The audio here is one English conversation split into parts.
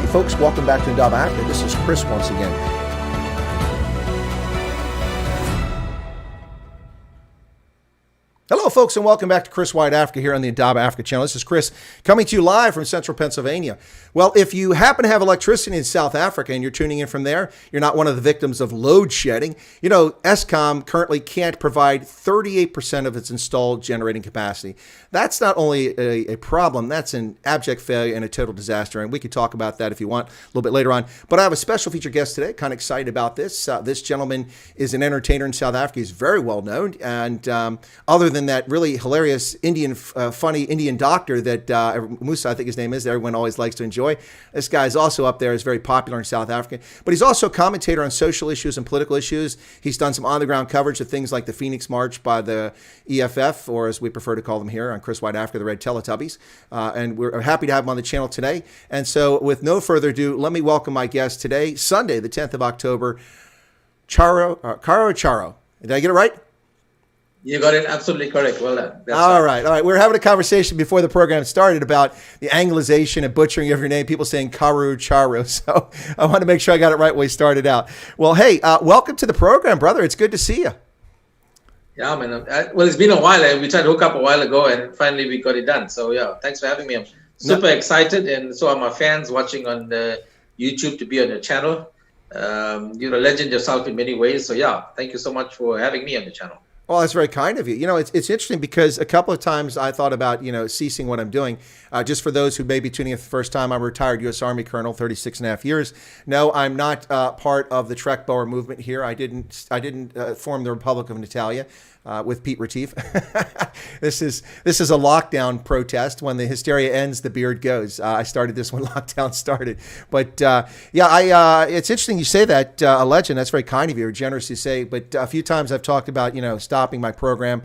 folks, welcome back to Indaba Africa. This is Chris once again. Hello, folks, and welcome back to Chris Wyatt Africa here on the Indaba Africa channel. This is Chris coming to you live from central Pennsylvania. Well, if you happen to have electricity in South Africa and you're tuning in from there, you're not one of the victims of load shedding. You know, Eskom currently can't provide 38% of its installed generating capacity. That's not only a problem, that's an abject failure and a total disaster. And we could talk about that if you want a little bit later on. But I have a special featured guest today, kind of excited about this. This gentleman is an entertainer in South Africa. He's very well known. And other than that really hilarious funny Indian doctor that Musa, I think his name is, that everyone always likes to enjoy. This guy is also up there, is very popular in South Africa. But he's also a commentator on social issues and political issues. He's done some on-the-ground coverage of things like the Phoenix March by the EFF, or as we prefer to call them here on Chris Wyatt Africa, the Red Teletubbies. And we're happy to have him on the channel today. And so with no further ado, let me welcome my guest today, Sunday, the 10th of October, Karou Charou. Did I get it right? You got it absolutely correct. Well done. All right. We're having a conversation before the program started about the Anglicization and butchering of your name, people saying Karou Charou. So I want to make sure I got it right when we started out. Well, hey, welcome to the program, brother. It's good to see you. Yeah, man. Well, it's been a while. We tried to hook up a while ago, and finally we got it done. So, yeah, thanks for having me. I'm super excited, and so are my fans watching on YouTube to be on your channel. You're a legend yourself in many ways. So, yeah, thank you so much for having me on the channel. Well, that's very kind of you. You know, it's interesting because a couple of times I thought about, ceasing what I'm doing. Just for those who may be tuning in for the first time, I'm a retired U.S. Army colonel, 36 and a half years. No, I'm not part of the Trek Boer movement here. I didn't form the Republic of Natalia with Pete Retief. This is a lockdown protest. When the hysteria ends, the beard goes. I started this when lockdown started. But it's interesting you say that, a legend. That's very kind of you, or generous to say. But a few times I've talked about, stopping my program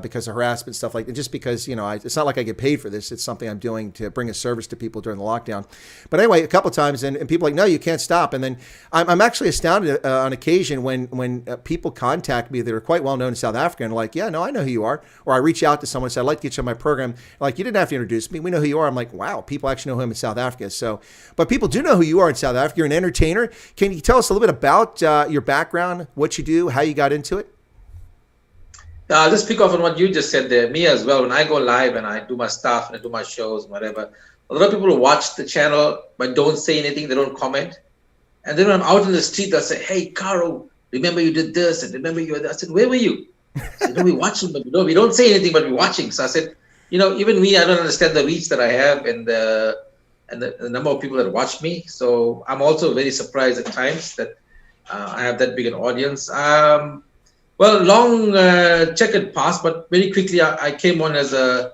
because of harassment, stuff like that, just because, it's not like I get paid for this. It's something I'm doing to bring a service to people during the lockdown. But anyway, a couple of times, and people are like, no, you can't stop. And then I'm actually astounded on occasion when people contact me that are quite well known in South Africa and like, yeah, no, I know who you are. Or I reach out to someone and say, I'd like to get you on my program. Like, you didn't have to introduce me. We know who you are. I'm like, wow, people actually know who I am in South Africa. So, but people do know who you are in South Africa. You're an entertainer. Can you tell us a little bit about your background, what you do, how you got into it? I'll just pick off on what you just said there. Me as well, when I go live and I do my stuff and I do my shows, whatever, a lot of people will watch the channel but don't say anything, they don't comment. And then when I'm out in the street, they'll say, hey, Karou, remember you did this and remember you did that. I said, where were you? I said, no, we watching, but we don't say anything, but we're watching. So I said, even me, I don't understand the reach that I have and the number of people that watch me. So I'm also very surprised at times that I have that big an audience. Well, long checkered past, but very quickly I came on as a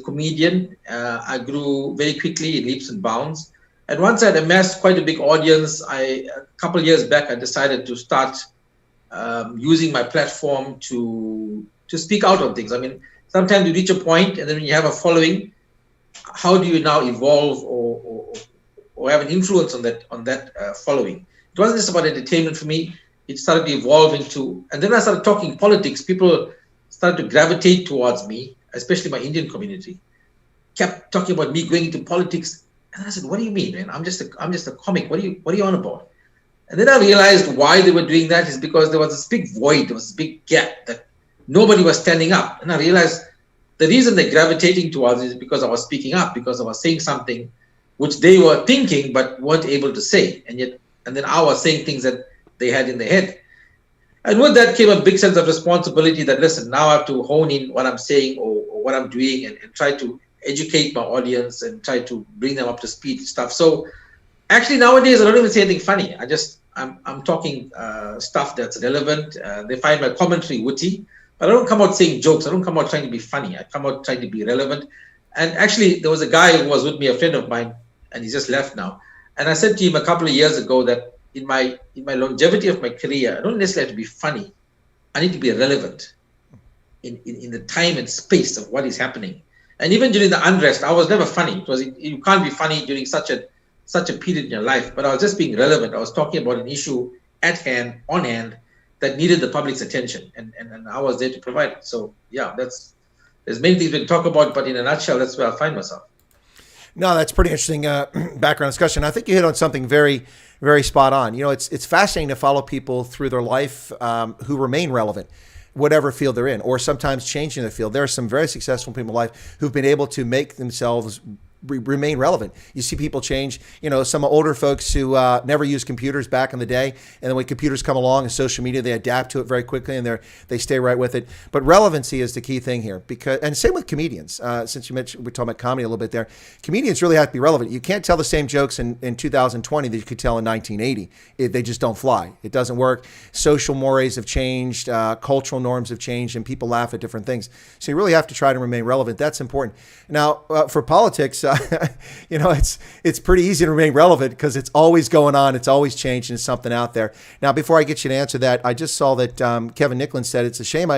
comedian. I grew very quickly in leaps and bounds. And once I'd amassed quite a big audience, a couple of years back, I decided to start using my platform to speak out on things. I mean, sometimes you reach a point, and then when you have a following, how do you now evolve or have an influence on that following? It wasn't just about entertainment for me. It started to evolve into, and then I started talking politics. People started to gravitate towards me, especially my Indian community. Kept talking about me going into politics, and I said, "What do you mean, man? I'm just a comic. What are you on about?" And then I realized why they were doing that is because there was this big void, there was this big gap that nobody was standing up. And I realized the reason they're gravitating towards it is because I was speaking up, because I was saying something which they were thinking but weren't able to say, and then I was saying things that they had in their head. And with that came a big sense of responsibility that, listen, now I have to hone in what I'm saying or what I'm doing and try to educate my audience and try to bring them up to speed and stuff. So actually nowadays, I don't even say anything funny. I'm talking stuff that's relevant. They find my commentary witty, but I don't come out saying jokes. I don't come out trying to be funny. I come out trying to be relevant. And actually, there was a guy who was with me, a friend of mine, and he's just left now. And I said to him a couple of years ago that in my longevity of my career, I don't necessarily have to be funny. I need to be relevant in the time and space of what is happening. And even during the unrest, I was never funny. You can't be funny during such a period in your life. But I was just being relevant. I was talking about an issue at hand, on hand, that needed the public's attention, and I was there to provide it. So yeah, there's many things we can talk about, but in a nutshell, that's where I find myself. No, that's pretty interesting background discussion. I think you hit on something very, very spot on. You know, it's fascinating to follow people through their life who remain relevant, whatever field they're in, or sometimes changing the field. There are some very successful people in life who've been able to make themselves remain relevant. You see people change, you know, some older folks who never used computers back in the day, and then when computers come along and social media, they adapt to it very quickly and they stay right with it. But relevancy is the key thing here, because, and same with comedians. Since you mentioned, we're talking about comedy a little bit there, comedians really have to be relevant. You can't tell the same jokes in 2020 that you could tell in 1980. They just don't fly. It doesn't work. Social mores have changed, cultural norms have changed, and people laugh at different things. So you really have to try to remain relevant. That's important. Now, for politics, you know, it's pretty easy to remain relevant because it's always going on. It's always changing. It's something out there. Now, before I get you to answer that, I just saw that Kevin Nicklin said it's a shame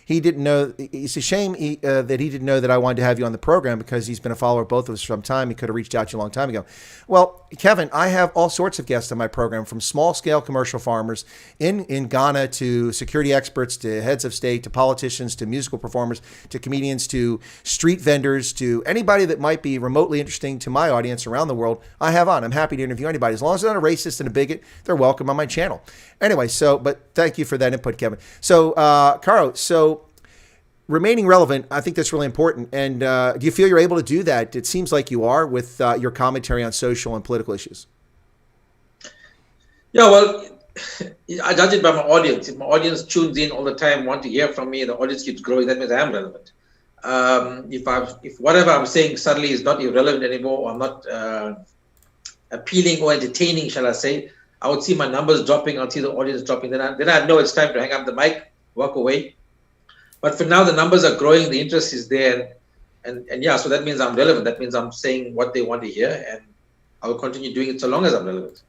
he didn't know. It's a shame that he didn't know that I wanted to have you on the program because he's been a follower of both of us for some time. He could have reached out to you a long time ago. Well, Kevin, I have all sorts of guests on my program, from small-scale commercial farmers in Ghana to security experts to heads of state to politicians to musical performers to comedians to street vendors to anybody that might be remotely interesting to my audience around the world. I have on. I'm happy to interview anybody. As long as they're not a racist and a bigot, they're welcome on my channel. Anyway, but thank you for that input, Kevin. So, Karou, remaining relevant, I think that's really important. And do you feel you're able to do that? It seems like you are with your commentary on social and political issues. Yeah, well, I judge it by my audience. If my audience tunes in all the time, want to hear from me, the audience keeps growing, that means I am relevant. If whatever I'm saying suddenly is not irrelevant anymore, or I'm not appealing or entertaining, shall I say, I would see my numbers dropping, I'll see the audience dropping, then I know it's time to hang up the mic, walk away. But for now, the numbers are growing, the interest is there, and yeah, so that means I'm relevant. That means I'm saying what they want to hear, and I will continue doing it so long as I'm relevant.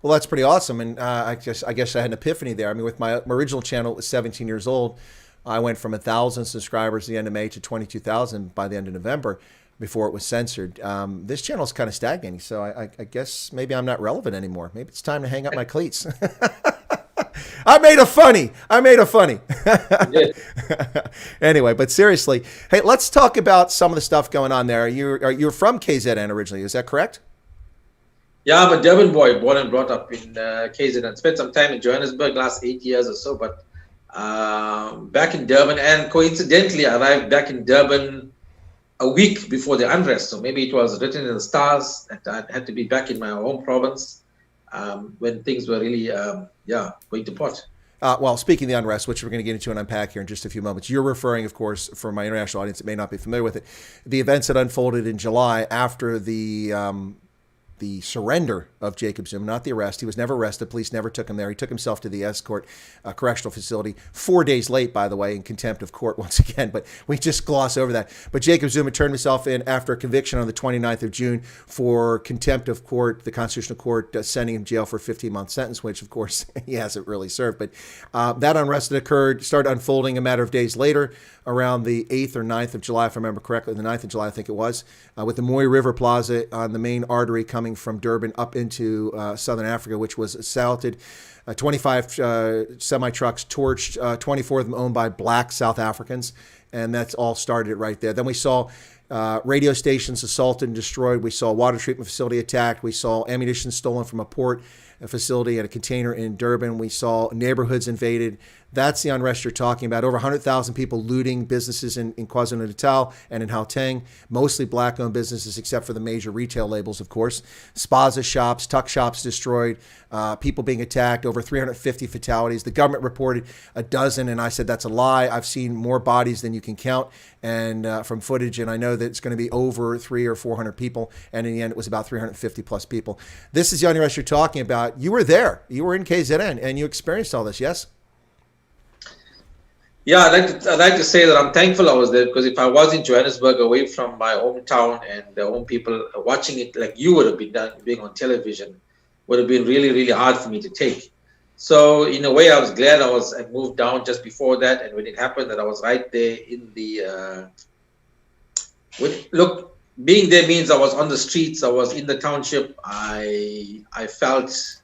Well, that's pretty awesome, and I guess I had an epiphany there. I mean, with my original channel, it was 17 years old. I went from 1,000 subscribers at the end of May to 22,000 by the end of November before it was censored. This channel is kind of stagnating, so I guess maybe I'm not relevant anymore. Maybe it's time to hang up my cleats. I made a funny. Anyway, but seriously, hey, let's talk about some of the stuff going on there. You're from KZN originally, is that correct? Yeah, I'm a Durban boy, born and brought up in KZN. Spent some time in Johannesburg, last 8 years or so, but back in Durban, and coincidentally, I arrived back in Durban a week before the unrest. So maybe it was written in the stars that I had to be back in my home province when things were really, going to pot. Well, speaking of the unrest, which we're going to get into and unpack here in just a few moments, you're referring, of course, for my international audience that may not be familiar with it, the events that unfolded in July after the surrender of Jacob Zuma, not the arrest. He was never arrested. Police never took him there. He took himself to the Escort correctional facility 4 days late, by the way, in contempt of court once again. But we just gloss over that. But Jacob Zuma turned himself in after a conviction on the 29th of June for contempt of court, the Constitutional Court sending him to jail for a 15-month sentence, which, of course, he hasn't really served. But that unrest that occurred started unfolding a matter of days later, around the 8th or 9th of July, if I remember correctly, the 9th of July, I think it was, with the Moy River Plaza on the main artery coming from Durban up into Southern Africa, which was assaulted. 25 semi-trucks torched, 24 of them owned by black South Africans, and that's all started right there. Then we saw radio stations assaulted and destroyed. We saw a water treatment facility attacked. We saw ammunition stolen from a port facility at a container in Durban. We saw neighborhoods invaded. That's the unrest you're talking about. Over 100,000 people looting businesses in KwaZulu-Natal and in Gauteng, mostly black-owned businesses except for the major retail labels, of course. Spaza shops, tuck shops destroyed, people being attacked, over 350 fatalities. The government reported a dozen, and I said that's a lie. I've seen more bodies than you can count and from footage, and I know that it's going to be over 300 or 400 people, and in the end it was about 350 plus people. This is the unrest you're talking about. You were there. You were in KZN, and you experienced all this, yes? Yeah, I'd like to say that I'm thankful I was there, because if I was in Johannesburg, away from my hometown and the home people, watching it like you would have been being on television, would have been really, really hard for me to take. So in a way, I was glad I moved down just before that, and when it happened, that I was right there in the. Look, being there means I was on the streets, I was in the township. I felt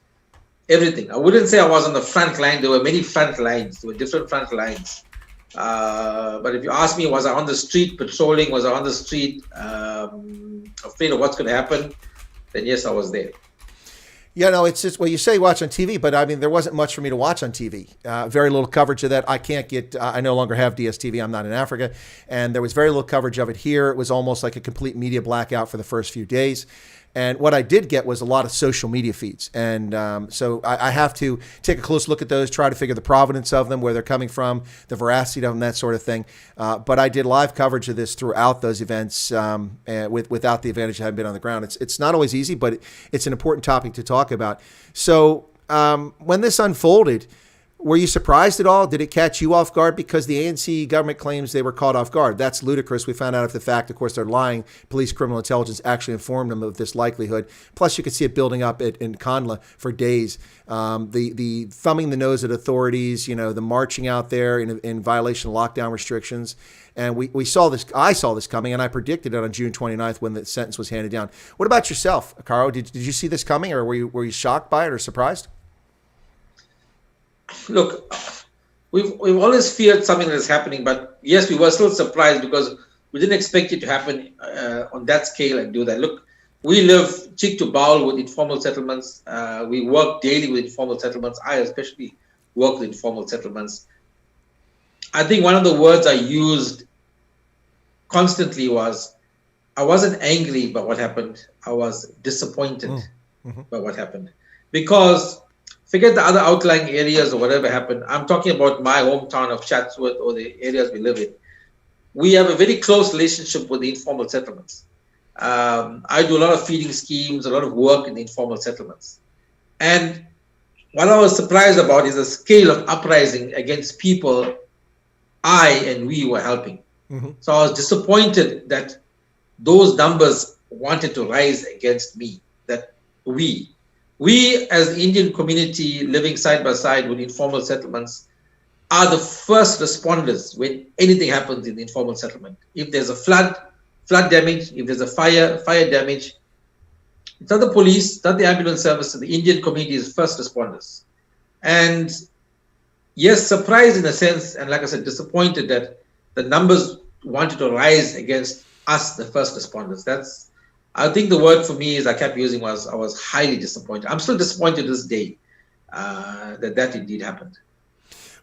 everything. I wouldn't say I was on the front line. There were many front lines. There were different front lines. But if you ask me, was I on the street patrolling? Was I on the street afraid of what's going to happen? Then yes, I was there. Yeah, no, it's just, well, you say watch on TV, but I mean, there wasn't much for me to watch on TV. Very little coverage of that. I can't get, I no longer have DSTV. I'm not in Africa. And there was very little coverage of it here. It was almost like a complete media blackout for the first few days. And what I did get was a lot of social media feeds. And so I have to take a close look at those, try to figure the provenance of them, where they're coming from, the veracity of them, that sort of thing. But I did live coverage of this throughout those events without the advantage of having been on the ground. It's not always easy, but it's an important topic to talk about. So when this unfolded, were you surprised at all? Did it catch you off guard? Because the ANC government claims they were caught off guard. That's ludicrous. We found out after the fact. Of course, they're lying. Police criminal intelligence actually informed them of this likelihood. Plus, you could see it building up in Kandla for days. The thumbing the nose at authorities, the marching out there in violation of lockdown restrictions. And we saw this. I saw this coming, and I predicted it on June 29th when the sentence was handed down. What about yourself, Karou? Did you see this coming, or were you shocked by it or surprised? Look, we've always feared something that's happening, but yes, we were still surprised because we didn't expect it to happen on that scale and do that. Look, we live cheek to jowl with informal settlements. We work daily with informal settlements. I especially work with informal settlements. I think one of the words I used constantly was, I wasn't angry by what happened. I was disappointed by what happened. Because forget the other outlying areas or whatever happened. I'm talking about my hometown of Chatsworth or the areas we live in. We have a very close relationship with the informal settlements. I do a lot of feeding schemes, a lot of work in the informal settlements. And what I was surprised about is the scale of uprising against people I and we were helping. So I was disappointed that those numbers wanted to rise against me, that we as the Indian community living side by side with informal settlements are the first responders when anything happens in the informal settlement. If there's a flood damage, if there's a fire damage, it's not the police, it's not the ambulance service, the Indian community is first responders. And yes, surprised in a sense, and like I said, disappointed that the numbers wanted to rise against us, the first responders. I think the word for me is I kept using was I was highly disappointed. I'm still disappointed to this day that indeed happened.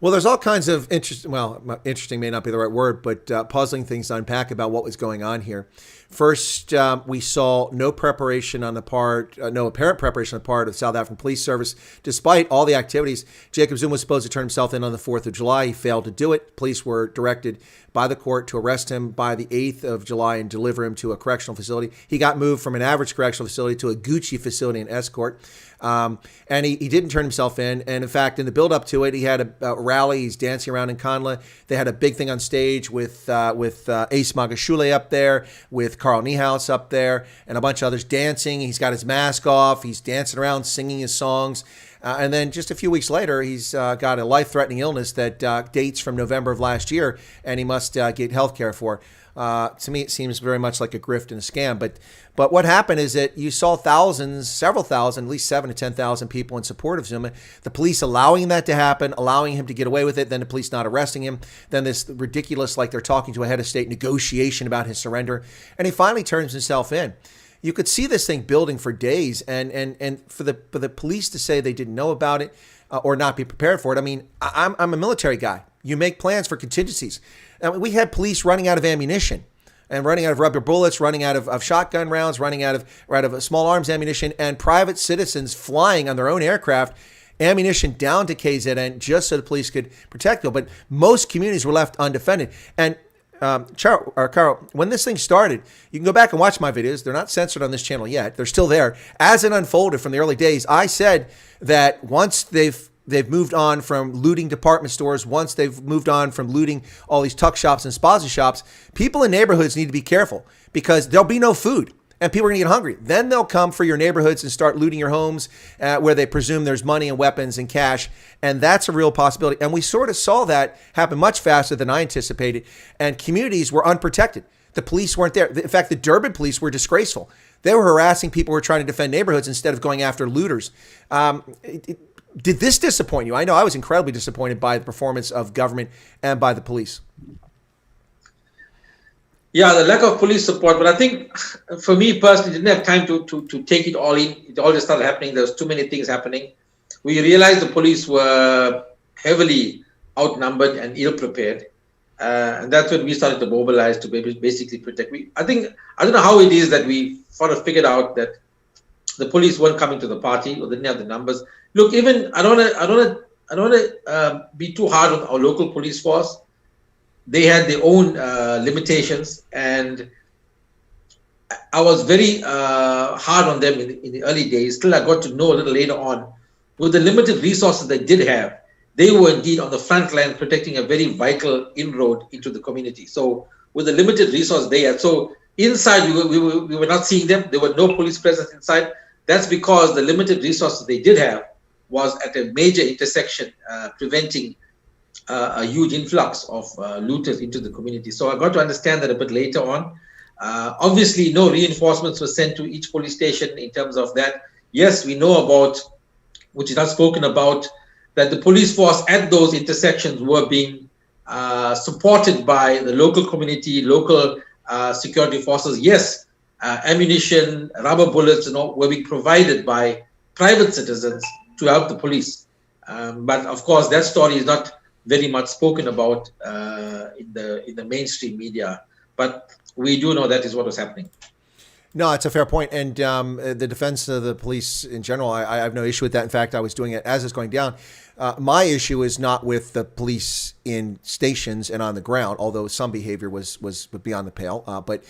Well, there's all kinds of interesting may not be the right word, but puzzling things to unpack about what was going on here. First, we saw no apparent preparation on the part of the South African Police Service. Despite all the activities, Jacob Zuma was supposed to turn himself in on the 4th of July. He failed to do it. Police were directed by the court to arrest him by the 8th of July and deliver him to a correctional facility. He got moved from an average correctional facility to a Gucci facility in Escort. And he didn't turn himself in. And in fact, in the build up to it, he had a rally. He's dancing around in Kandla. They had a big thing on stage with Ace Magashule up there, with Karou Charou up there, and a bunch of others dancing. He's got his mask off. He's dancing around, singing his songs. And then just a few weeks later, he's got a life-threatening illness that dates from November of last year, and he must get health care for. To me, it seems very much like a grift and a scam. But what happened is that you saw several thousand, at least 7,000 to 10,000 people in support of Zuma. The police allowing that to happen, allowing him to get away with it, then the police not arresting him, then this ridiculous, like they're talking to a head of state negotiation about his surrender. And he finally turns himself in. You could see this thing building for days, and for the police to say they didn't know about it or not be prepared for it. I mean, I'm a military guy. You make plans for contingencies. We had police running out of ammunition and running out of rubber bullets, running out of shotgun rounds, running out of small arms ammunition, and private citizens flying on their own aircraft ammunition down to KZN just so the police could protect them. But most communities were left undefended. And Karou, when this thing started, you can go back and watch my videos. They're not censored on this channel yet. They're still there. As it unfolded from the early days, I said that once they've moved on from looting department stores, once they've moved on from looting all these tuck shops and spaza shops, people in neighborhoods need to be careful because there'll be no food and people are going to get hungry. Then they'll come for your neighborhoods and start looting your homes where they presume there's money and weapons and cash. And that's a real possibility. And we sort of saw that happen much faster than I anticipated. And communities were unprotected. The police weren't there. In fact, the Durban police were disgraceful. They were harassing people who were trying to defend neighborhoods instead of going after looters. Did this disappoint you? I know I was incredibly disappointed by the performance of government and by the police. Yeah, the lack of police support. But I think for me personally, didn't have time to take it all in. It all just started happening. There was too many things happening. We realized the police were heavily outnumbered and ill-prepared. And that's when we started to mobilize to basically protect. I don't know how it is that we sort of figured out that the police weren't coming to the party or didn't have the numbers. Look, even I don't want to be too hard on our local police force. They had their own limitations, and I was very hard on them in the early days. Till I got to know a little later on, with the limited resources they did have, they were indeed on the front line protecting a very vital inroad into the community. So with the limited resources they had, so inside we were not seeing them. There were no police presence inside. That's because the limited resources they did have was at a major intersection, preventing a huge influx of looters into the community. So I got to understand that a bit later on. Obviously, no reinforcements were sent to each police station in terms of that. Yes, we know about, which is not spoken about, that the police force at those intersections were being supported by the local community, local security forces. Yes, ammunition, rubber bullets, were being provided by private citizens to help the police. But of course, that story is not very much spoken about in the mainstream media. But we do know that is what was happening. No, it's a fair point. And the defense of the police in general, I have no issue with that. In fact, I was doing it as it's going down. My issue is not with the police in stations and on the ground, although some behavior was beyond the pale. But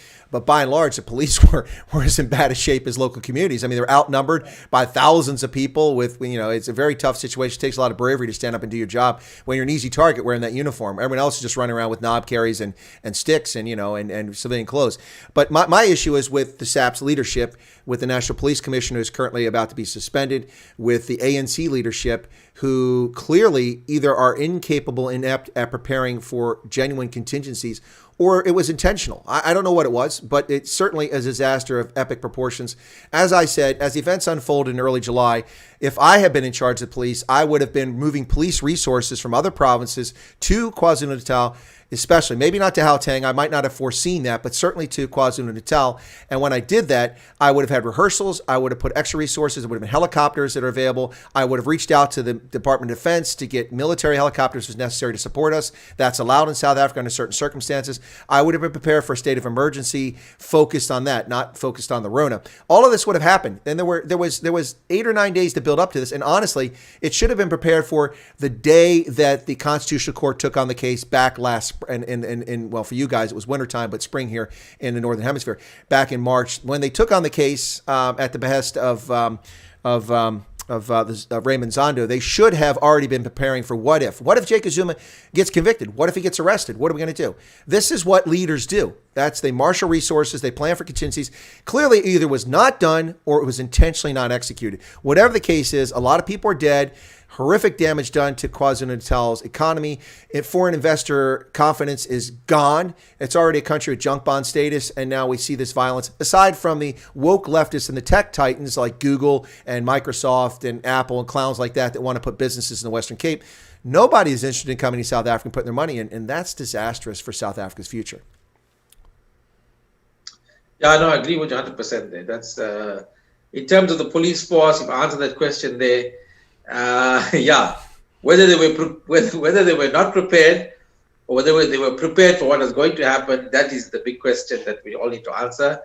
by and large, the police were as in bad a shape as local communities. I mean, they're outnumbered by thousands of people. It's a very tough situation. It takes a lot of bravery to stand up and do your job when you're an easy target wearing that uniform. Everyone else is just running around with knob carries and sticks and civilian clothes. But my issue is with the SAPS leadership, with the National Police Commissioner who's currently about to be suspended, with the ANC leadership who clearly either are incapable, inept at preparing for genuine contingencies, or it was intentional. I don't know what it was, but it's certainly a disaster of epic proportions. As I said, as the events unfolded in early July, if I had been in charge of the police, I would have been moving police resources from other provinces to KwaZulu-Natal, especially, maybe not to Gauteng. I might not have foreseen that, but certainly to KwaZulu-Natal. And when I did that, I would have had rehearsals. I would have put extra resources. There would have been helicopters that are available. I would have reached out to the Department of Defense to get military helicopters as necessary to support us. That's allowed in South Africa under certain circumstances. I would have been prepared for a state of emergency, focused on that, not focused on the Rona. All of this would have happened. And there was 8 or 9 days to build up to this. And honestly, it should have been prepared for the day that the Constitutional Court took on the case back last and well, for you guys, it was wintertime, but spring here in the Northern Hemisphere, back in March, when they took on the case at the behest of Raymond Zondo. They should have already been preparing for what if. What if Jacob Zuma gets convicted? What if he gets arrested? What are we going to do? This is what leaders do. They marshal resources. They plan for contingencies. Clearly, either was not done or it was intentionally not executed. Whatever the case is, a lot of people are dead. Horrific damage done to KwaZulu-Natal's economy. Foreign investor confidence is gone. It's already a country with junk bond status, and now we see this violence. Aside from the woke leftists and the tech titans like Google and Microsoft and Apple and clowns like that want to put businesses in the Western Cape, nobody is interested in coming to South Africa and putting their money in, and that's disastrous for South Africa's future. Yeah, no, I agree with you 100% there. That's in terms of the police force. If I answer that question there, whether they were not prepared or whether they were prepared for what was going to happen, that is the big question that we all need to answer.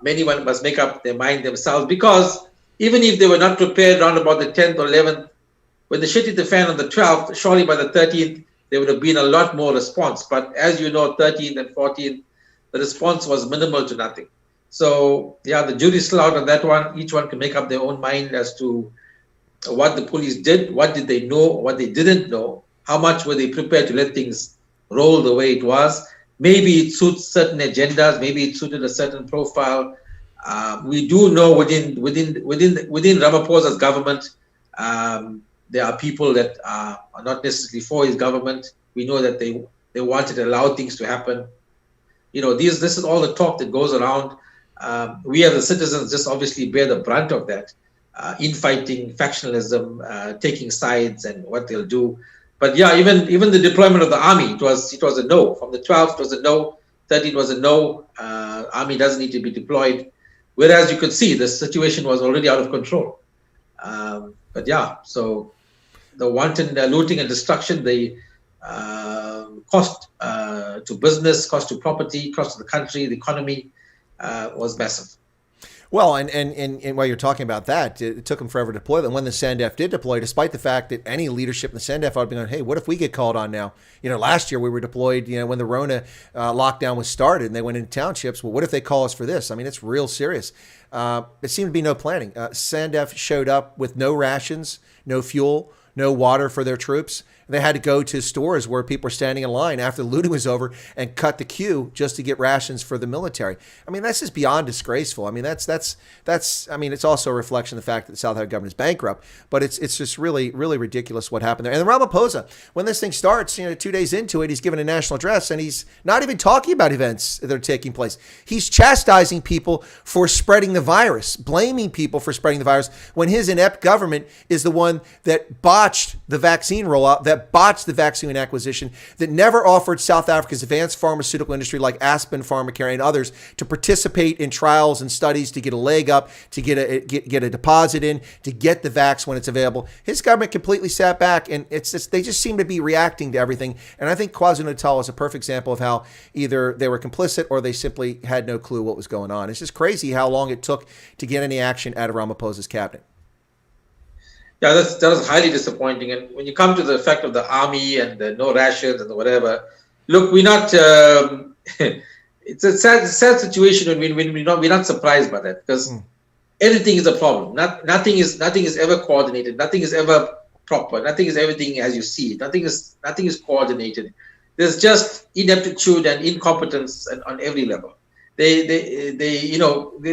Many must make up their mind themselves, because even if they were not prepared around about the 10th or 11th, when the shit hit the fan on the 12th, surely by the 13th, there would have been a lot more response. But as you know, 13th and 14th, the response was minimal to nothing. So, the jury's still out on that one. Each one can make up their own mind as to what the police did, what did they know, what they didn't know, how much were they prepared to let things roll the way it was. Maybe it suits certain agendas, maybe it suited a certain profile. We do know within Ramaphosa's government, there are people that are not necessarily for his government. We know that they wanted to allow things to happen. This is all the talk that goes around. We as the citizens just obviously bear the brunt of that. infighting, factionalism, taking sides, and what they'll do. But yeah, even the deployment of the army, it was a no. From the 12th, it was a no. 13th was a no. Army doesn't need to be deployed. Whereas you could see the situation was already out of control. But yeah, so the wanton looting and destruction, the cost to business, cost to property, cost to the country, the economy was massive. Well, and while you're talking about that, it took them forever to deploy them. When the SANDF did deploy, despite the fact that any leadership in the SANDF would be going, hey, what if we get called on now? Last year we were deployed, when the Rona lockdown was started and they went into townships. Well, what if they call us for this? I mean, it's real serious. There seemed to be no planning. SANDF showed up with no rations, no fuel, no water for their troops. They had to go to stores where people were standing in line after the looting was over and cut the queue just to get rations for the military. I mean, that's just beyond disgraceful. I mean, that's. I mean, it's also a reflection of the fact that the South African government is bankrupt. But it's just really, really ridiculous what happened there. And then Ramaphosa, when this thing starts, 2 days into it, he's given a national address and he's not even talking about events that are taking place. He's chastising people for spreading the virus, blaming people for spreading the virus, when his inept government is the one that botched the vaccine rollout, that botched the vaccine acquisition, that never offered South Africa's advanced pharmaceutical industry like Aspen Pharmacare and others to participate in trials and studies to get a leg up, to get a deposit in, to get the vax when it's available. His government completely sat back, and they just seem to be reacting to everything. And I think KwaZulu-Natal is a perfect example of how either they were complicit or they simply had no clue what was going on. It's just crazy how long it took to get any action out of Ramaphosa's cabinet. Yeah, that was highly disappointing. And when you come to the effect of the army and the no rations and the whatever, look, we're not. It's a sad situation, and we're not surprised by that, because everything is a problem. Nothing is ever coordinated. Nothing is ever proper. Nothing is everything as you see it. Nothing is coordinated. There's just ineptitude and incompetence on every level. They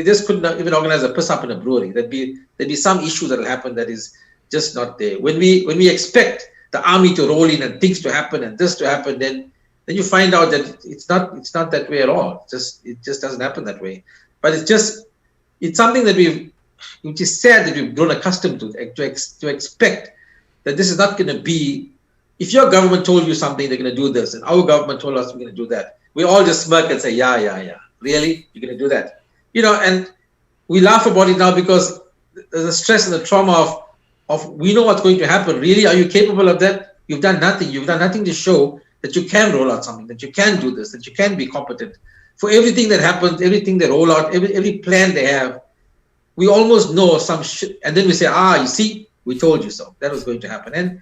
just couldn't even organize a piss up in a brewery. There'd be some issue that'll happen that is just not there. When we expect the army to roll in and things to happen and this to happen, then you find out that it's not that way at all. It just doesn't happen that way. But it's something that which is sad that we've grown accustomed to expect that this is not going to be. If your government told you something, they're going to do this, and our government told us we're going to do that, we all just smirk and say, yeah, really, you're going to do that, and we laugh about it now because there's the stress and the trauma of we know what's going to happen. Really, are you capable of that? You've done nothing. You've done nothing to show that you can roll out something, that you can do this, that you can be competent. For everything that happens, everything they roll out, every plan they have, we almost know some shit, and then we say, you see, we told you so. That was going to happen, and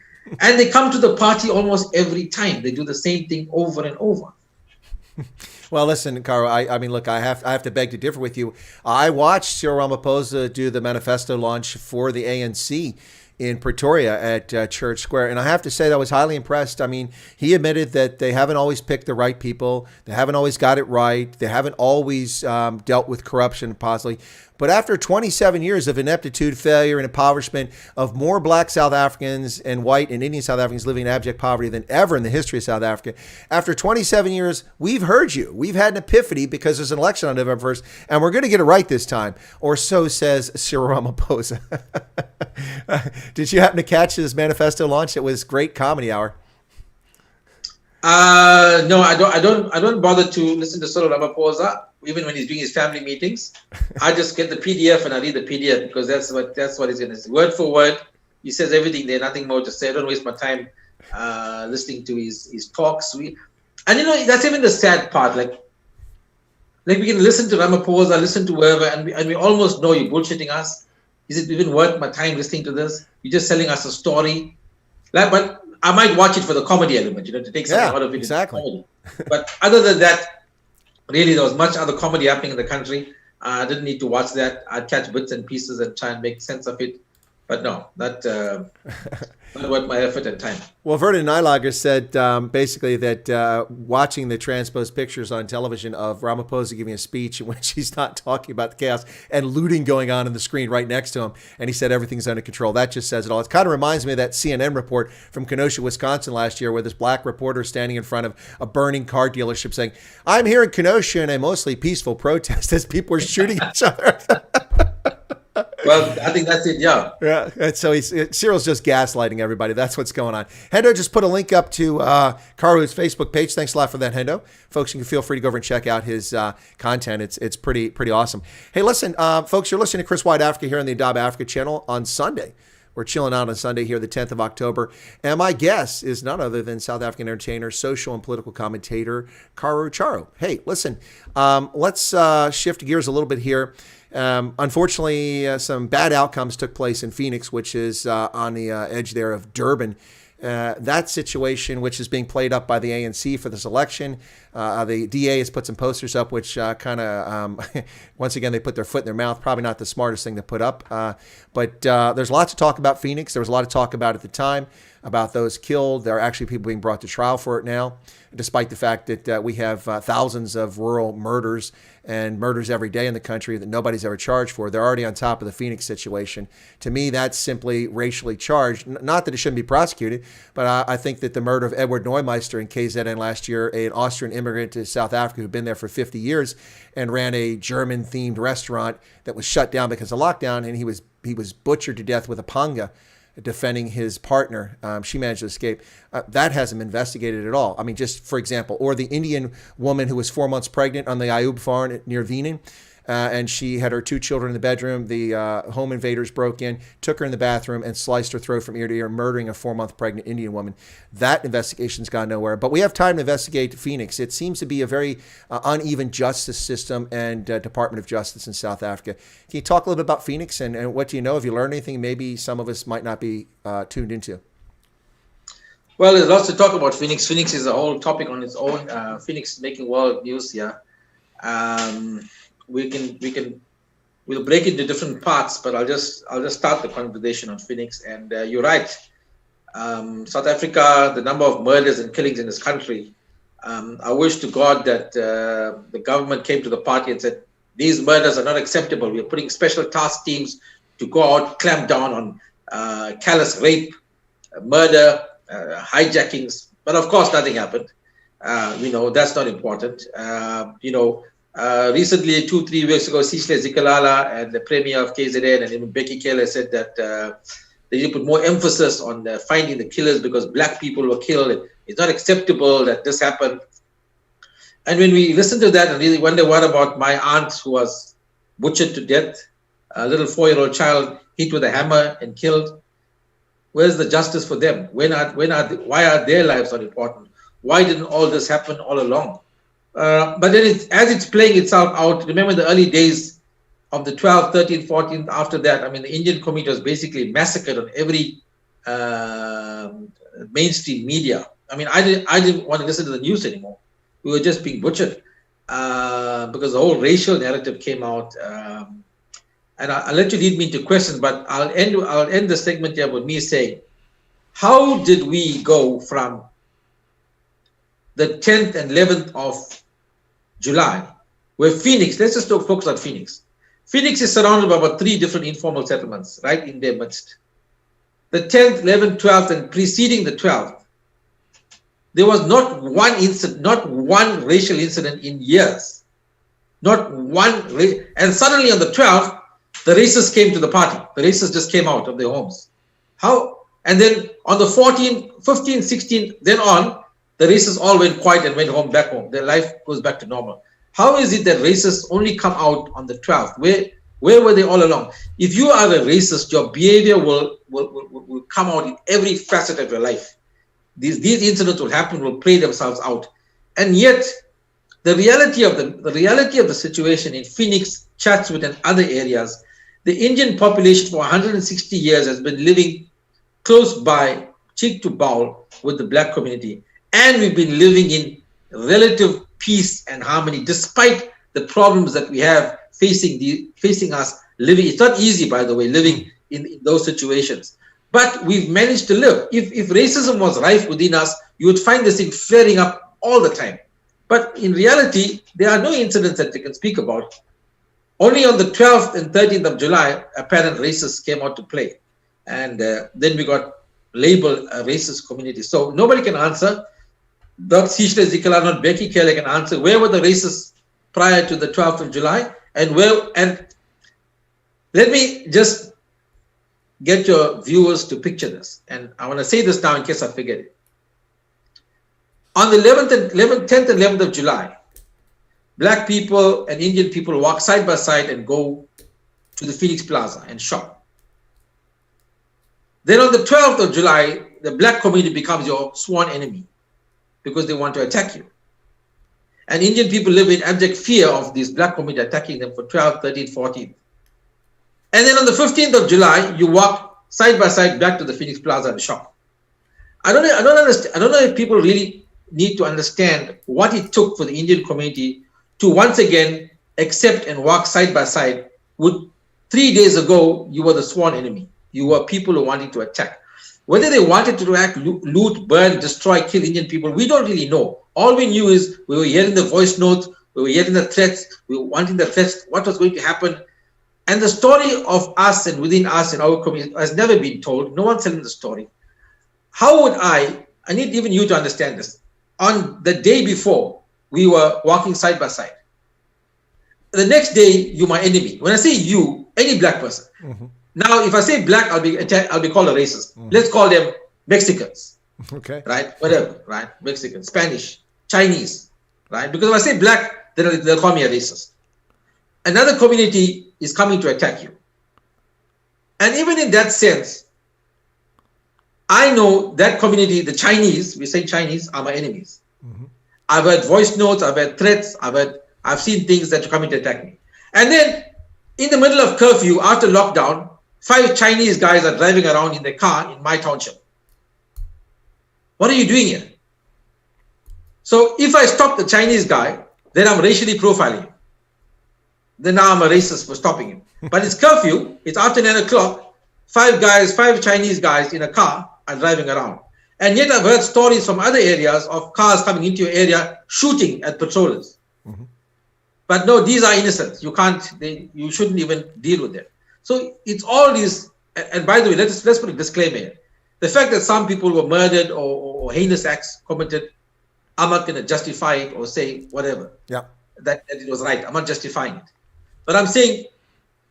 they come to the party almost every time. They do the same thing over and over. Well, listen, Karou, I mean, look, I have to beg to differ with you. I watched Cyril Ramaphosa do the manifesto launch for the ANC in Pretoria at Church Square, and I have to say that I was highly impressed. I mean, he admitted that they haven't always picked the right people. They haven't always got it right. They haven't always dealt with corruption, possibly. But after 27 years of ineptitude, failure, and impoverishment of more black South Africans and white and Indian South Africans living in abject poverty than ever in the history of South Africa, after 27 years, we've heard you. We've had an epiphany because there's an election on November 1st, and we're going to get it right this time. Or so says Cyril Ramaphosa. Did you happen to catch his manifesto launch? It was great comedy hour. No, I don't bother to listen to Cyril Ramaphosa, even when he's doing his family meetings. I just get the PDF and I read the PDF because that's what he's going to say. Word for word, he says everything there, nothing more to say. I don't waste my time listening to his talks. And that's even the sad part. Like we can listen to Ramaphosa, listen to whoever, and we almost know you're bullshitting us. Is it even worth my time listening to this? You're just selling us a story. But I might watch it for the comedy element, to take something out of it. Exactly. But other than that, really, there was much other comedy happening in the country. I didn't need to watch that. I'd catch bits and pieces and try and make sense of it. But no, not worth my effort and time. Well, Vernon Nylager said basically that watching the transposed pictures on television of Ramaphosa giving a speech in which he's not talking about the chaos and looting going on the screen right next to him, and he said everything's under control. That just says it all. It kind of reminds me of that CNN report from Kenosha, Wisconsin last year, where this black reporter standing in front of a burning car dealership saying, "I'm here in Kenosha in a mostly peaceful protest," as people are shooting each other. Well, I think that's it. Yeah. Yeah, and so Cyril's just gaslighting everybody. That's what's going on. Hendo just put a link up to Karou's Facebook page. Thanks a lot for that, Hendo. Folks, you can feel free to go over and check out his content. It's pretty awesome. Hey, listen, folks, you're listening to Chris Wyatt Africa here on the Indaba Africa channel on Sunday. We're chilling out on Sunday here, the 10th of October. And my guest is none other than South African entertainer, social and political commentator, Karou Charou. Hey, listen, let's shift gears a little bit here. Unfortunately, some bad outcomes took place in Phoenix, which is on the edge there of Durban. That situation, which is being played up by the ANC for this election, the DA has put some posters up, which kind of, once again, they put their foot in their mouth. Probably not the smartest thing to put up. But there's lots of talk about Phoenix. There was a lot of talk about at the time about those killed. There are actually people being brought to trial for it now, despite the fact that we have thousands of rural murders and murders every day in the country that nobody's ever charged for. They're already on top of the Phoenix situation. To me, that's simply racially charged. Not that it shouldn't be prosecuted, but I think that the murder of Edward Neumeister in KZN last year, an Austrian immigrant to South Africa who'd been there for 50 years and ran a German-themed restaurant that was shut down because of lockdown, and he was butchered to death with a panga defending his partner. She managed to escape. That hasn't been investigated at all. I mean, just for example, or the Indian woman who was 4 months pregnant on the Ayub farm near Veenen, and she had her 2 children in the bedroom. The home invaders broke in, took her in the bathroom, and sliced her throat from ear to ear, murdering a 4-month pregnant Indian woman. That investigation's gone nowhere. But we have time to investigate Phoenix. It seems to be a very uneven justice system and Department of Justice in South Africa. Can you talk a little bit about Phoenix and what do you know? Have you learned anything maybe some of us might not be tuned into? Well, there's lots to talk about Phoenix. Phoenix is a whole topic on its own. Phoenix is making world news here. We'll break into different parts, but I'll just start the conversation on Phoenix. And you're right, South Africa, the number of murders and killings in this country. I wish to God that the government came to the party and said these murders are not acceptable. We are putting special task teams to go out, clamp down on callous rape, murder, hijackings. But of course, nothing happened. That's not important. Recently, 2-3 weeks ago, Sihle Zikalala and the Premier of KZN and even Becky Keller said that they need to put more emphasis on finding the killers because black people were killed. It's not acceptable that this happened. And when we listen to that and really wonder what about my aunt who was butchered to death, a little 4-year-old child hit with a hammer and killed, where's the justice for them? Why are their lives not important? Why didn't all this happen all along? But then as it's playing itself out, remember the early days of the 12th, 13th, 14th, after that, I mean, the Indian community was basically massacred on every mainstream media. I mean, I didn't want to listen to the news anymore. We were just being butchered because the whole racial narrative came out. And I'll let you lead me into questions, but I'll end the segment here with me saying, how did we go from the 10th and 11th of July, where Phoenix, let's just focus on Phoenix. Phoenix is surrounded by about 3 different informal settlements right in their midst. The 10th, 11th, 12th, and preceding the 12th, there was not one incident, not one racial incident in years. Not one, and suddenly on the 12th, the racists came to the party. The racists just came out of their homes. How? And then on the 14th, 15th, 16th, then on, the racists all went quiet and went back home. Their life goes back to normal. How is it that racists only come out on the 12th? Where were they all along? If you are a racist, your behavior will come out in every facet of your life. These incidents will happen, will play themselves out. And yet, the reality of the situation in Phoenix, Chatsworth, and other areas, the Indian population for 160 years has been living close by, cheek to jowl, with the black community. And we've been living in relative peace and harmony, despite the problems that we have facing us living. It's not easy, by the way, living in those situations. But we've managed to live. If racism was rife within us, you would find this thing flaring up all the time. But in reality, there are no incidents that we can speak about. Only on the 12th and 13th of July, apparent racists came out to play. And then we got labeled a racist community. So nobody can answer. Not Sihle Zikalala, not Becky Keller can answer. Where were the racists prior to the 12th of July? And the Let me just get your viewers to picture this. And I want to say this now in case I forget it. On the 10th and 11th of July, black people and Indian people walk side by side and go to the Phoenix Plaza and shop. Then on the 12th of July, the black community becomes your sworn enemy because they want to attack you. And Indian people live in abject fear of this black community attacking them for 12th, 13th, 14th. And then on the 15th of July, you walk side by side back to the Phoenix Plaza and shop. I don't know if people really need to understand what it took for the Indian community to once again accept and walk side by side with 3 days ago, you were the sworn enemy. You were people who wanted to attack. Whether they wanted to act, loot, burn, destroy, kill Indian people, we don't really know. All we knew is we were hearing the voice notes, we were hearing the threats, we were wanting the threats, what was going to happen. And the story of us and within us and our community has never been told. No one's telling the story. How would I need even you to understand this. On the day before, we were walking side by side. The next day, you're my enemy. When I say you, any black person. Mm-hmm. Now, if I say black, I'll be called a racist. Mm-hmm. Let's call them Mexicans. Okay. Right? Whatever, right? Mexican, Spanish, Chinese, right? Because if I say black, then they'll call me a racist. Another community is coming to attack you. And even in that sense, I know that community, the Chinese, we say Chinese, are my enemies. Mm-hmm. I've heard voice notes, I've heard threats, I've seen things that are coming to attack me. And then in the middle of curfew, after lockdown, 5 Chinese guys are driving around in their car in my township. What are you doing here? So if I stop the Chinese guy, then I'm racially profiling him. Then now I'm a racist for stopping him. But it's curfew, it's after 9 o'clock, 5 Chinese guys in a car are driving around. And yet I've heard stories from other areas of cars coming into your area shooting at patrollers. Mm-hmm. But no, these are innocent. You shouldn't even deal with them. So it's all these, and by the way, let's put a disclaimer here. The fact that some people were murdered or heinous acts committed, I'm not going to justify it or say whatever. Yeah. That it was right. I'm not justifying it. But I'm saying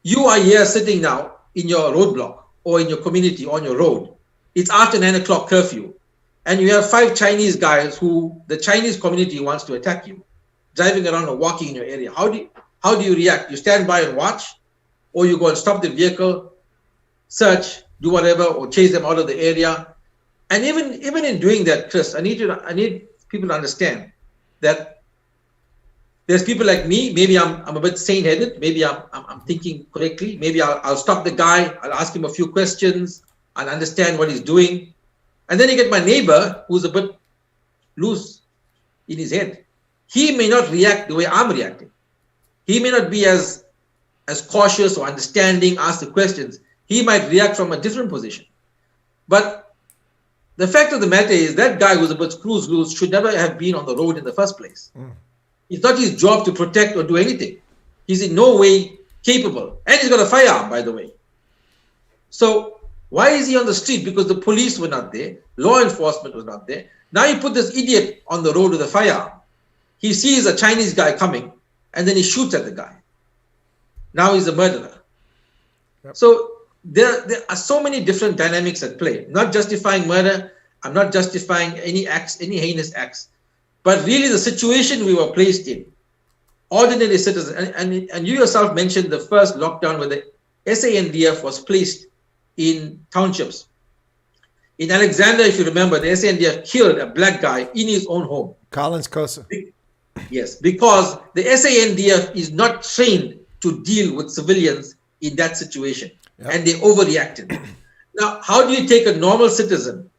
you are here sitting now in your roadblock or in your community on your road. It's after 9 o'clock curfew. And you have 5 Chinese guys who the Chinese community wants to attack you, driving around or walking in your area. How do you react? You stand by and watch, or you go and stop the vehicle, search, do whatever, or chase them out of the area. And even in doing that, Chris, I need people to understand that there's people like me. Maybe I'm a bit sane-headed. Maybe I'm thinking correctly. Maybe I'll stop the guy. I'll ask him a few questions. I'll understand what he's doing. And then you get my neighbor who's a bit loose in his head. He may not react the way I'm reacting. He may not be as cautious or understanding, ask the questions. He might react from a different position. But the fact of the matter is that guy who's a bit screws loose should never have been on the road in the first place. Mm. It's not his job to protect or do anything. He's in no way capable. And he's got a firearm, by the way. So why is he on the street? Because the police were not there. Law enforcement was not there. Now you put this idiot on the road with a firearm. He sees a Chinese guy coming, and then he shoots at the guy. Now he's a murderer. Yep. So there are so many different dynamics at play. I'm not justifying murder. I'm not justifying any acts, any heinous acts. But really the situation we were placed in, ordinary citizens, and you yourself mentioned the first lockdown where the SANDF was placed in townships. In Alexander, if you remember, the SANDF killed a black guy in his own home. Collins Kosa. Yes, because the SANDF is not trained to deal with civilians in that situation. Yep. And they overreacted. Now, how do you take a normal citizen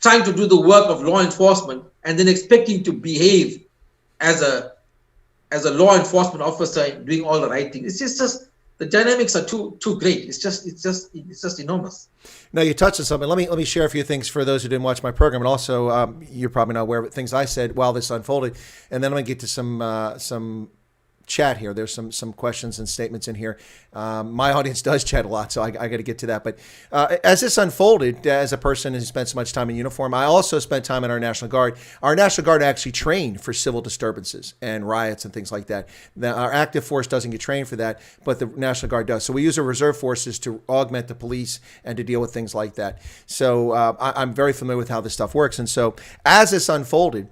trying to do the work of law enforcement and then expecting to behave as a law enforcement officer doing all the right things? It's just the dynamics are too great. It's just enormous. Now you touched on something. Let me share a few things for those who didn't watch my program, and also you're probably not aware of things I said while this unfolded, and then I'm gonna get to some chat here. There's some questions and statements in here. My audience does chat a lot, so I got to get to that. But as this unfolded, as a person who spent so much time in uniform, I also spent time in our National Guard. Our National Guard actually trained for civil disturbances and riots and things like that. Our active force doesn't get trained for that, but the National Guard does. So we use our reserve forces to augment the police and to deal with things like that. So I'm very familiar with how this stuff works. And so as this unfolded,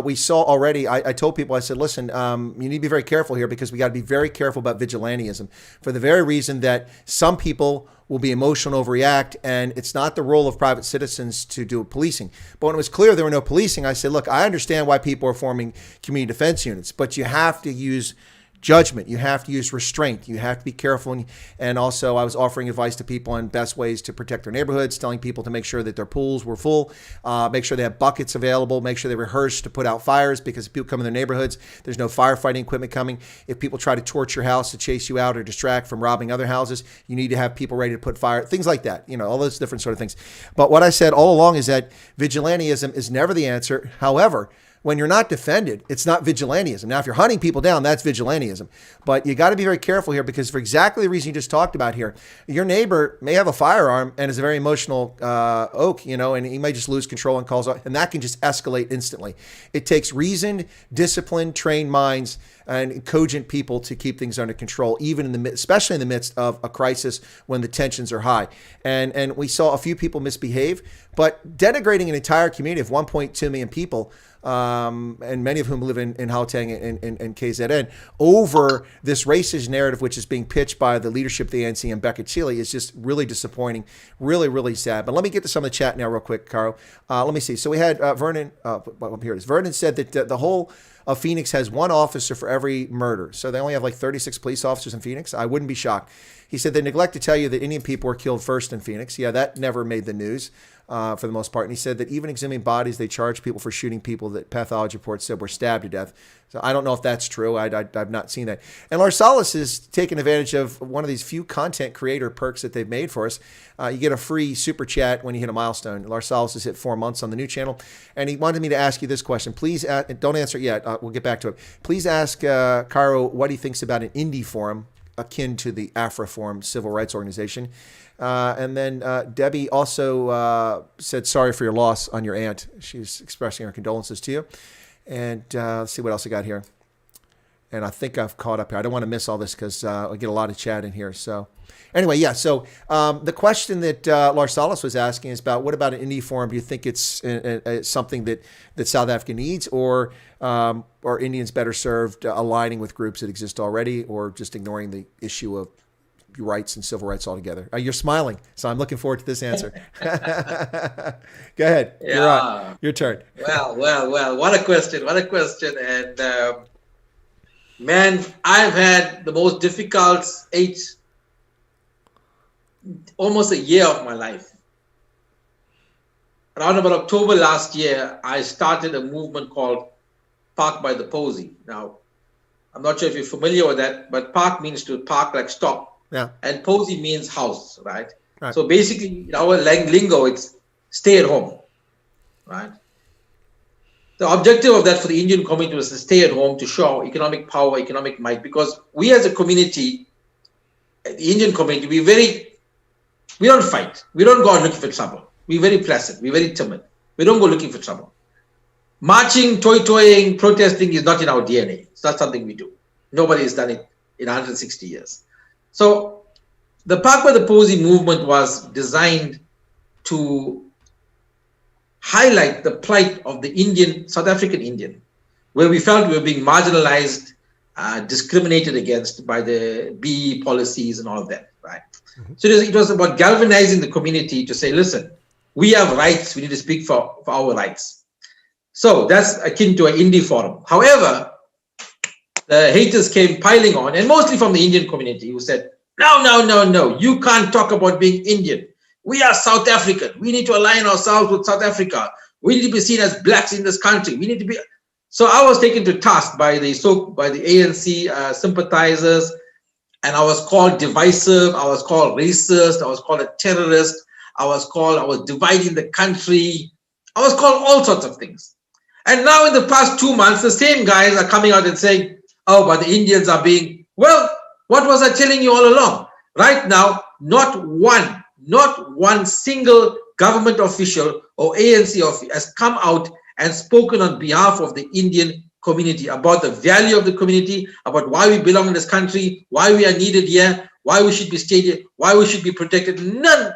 we saw already, I told people, I said, listen, you need to be very careful here, because we got to be very careful about vigilantism, for the very reason that some people will be emotional and overreact, and it's not the role of private citizens to do policing. But when it was clear there were no policing, I said, look, I understand why people are forming community defense units, but you have to use judgment. You have to use restraint. You have to be careful. And also, I was offering advice to people on best ways to protect their neighborhoods, telling people to make sure that their pools were full, make sure they have buckets available, make sure they rehearse to put out fires, because if people come in their neighborhoods, there's no firefighting equipment coming. If people try to torch your house to chase you out or distract from robbing other houses, you need to have people ready to put fire, things like that, all those different sort of things. But what I said all along is that vigilantism is never the answer. However, when you're not defended, it's not vigilantism. Now, if you're hunting people down, that's vigilantism. But you got to be very careful here, because for exactly the reason you just talked about here, your neighbor may have a firearm and is a very emotional oak, and he might just lose control and calls out, and that can just escalate instantly. It takes reasoned, disciplined, trained minds and cogent people to keep things under control, even especially in the midst of a crisis when the tensions are high. And we saw a few people misbehave, but denigrating an entire community of 1.2 million people, and many of whom live in Gauteng and KZN, over this racist narrative which is being pitched by the leadership of the ANC and Becca Chile, is just really disappointing, really, really sad. But let me get to some of the chat now real quick, Karou. Let me see. So we had Vernon, here it is. Vernon said that the whole of Phoenix has one officer for every murder. So they only have like 36 police officers in Phoenix. I wouldn't be shocked. He said they neglect to tell you that Indian people were killed first in Phoenix. Yeah, that never made the news for the most part. And he said that even exhuming bodies, they charge people for shooting people that pathology reports said were stabbed to death. So I don't know if that's true. I've not seen that. And Larsalis is taking advantage of one of these few content creator perks that they've made for us. You get a free super chat when you hit a milestone. Larsalis has hit 4 months on the new channel. And he wanted me to ask you this question. Please, don't answer it yet. We'll get back to it. Please ask Karou what he thinks about an indie forum akin to the Afra Forum civil rights organization. And then Debbie also said sorry for your loss on your aunt. She's expressing her condolences to you. And let's see what else I got here. And I think I've caught up here. I don't want to miss all this because I get a lot of chat in here. So anyway, yeah. So the question that Larsalis was asking is about, what about an indie forum? Do you think it's something that South Africa needs, or are Indians better served aligning with groups that exist already, or just ignoring the issue of rights and civil rights altogether? You're smiling, so I'm looking forward to this answer. Go ahead. Yeah. You're on. Your turn. Well. What a question. And man, I've had the most difficult almost a year of my life. Around about October last year, I started a movement called Park by the Posey. Now, I'm not sure if you're familiar with that, but park means to park, like stop. Yeah. And Posey means house, right? So basically, in our lingo, it's stay at home, right? The objective of that for the Indian community was to stay at home, to show our economic power, economic might, because we as a community, the Indian community, we don't fight. We don't go out looking for trouble. We're very placid. We're very timid. We don't go looking for trouble. Marching, toying, protesting is not in our DNA. It's not something we do. Nobody has done it in 160 years. So the Park by the Posey movement was designed to highlight the plight of the South African Indian, where we felt we were being marginalized, discriminated against by the BE policies and all of that, right? Mm-hmm. So it was about galvanizing the community to say, listen, we have rights, we need to speak for our rights. So that's akin to an indie forum. However, the haters came piling on, and mostly from the Indian community, who said, no, you can't talk about being Indian. We are South African. We need to align ourselves with South Africa. We need to be seen as blacks in this country. We need to be. So I was taken to task by the ANC sympathizers, and I was called divisive. I was called racist. I was called a terrorist. I was dividing the country. I was called all sorts of things. And now in the past 2 months, the same guys are coming out and saying, Oh, but the Indians are being, well, what was I telling you all along? Right now, not one single government official or ANC official has come out and spoken on behalf of the Indian community about the value of the community, about why we belong in this country, why we are needed here, why we should be stated, why we should be protected.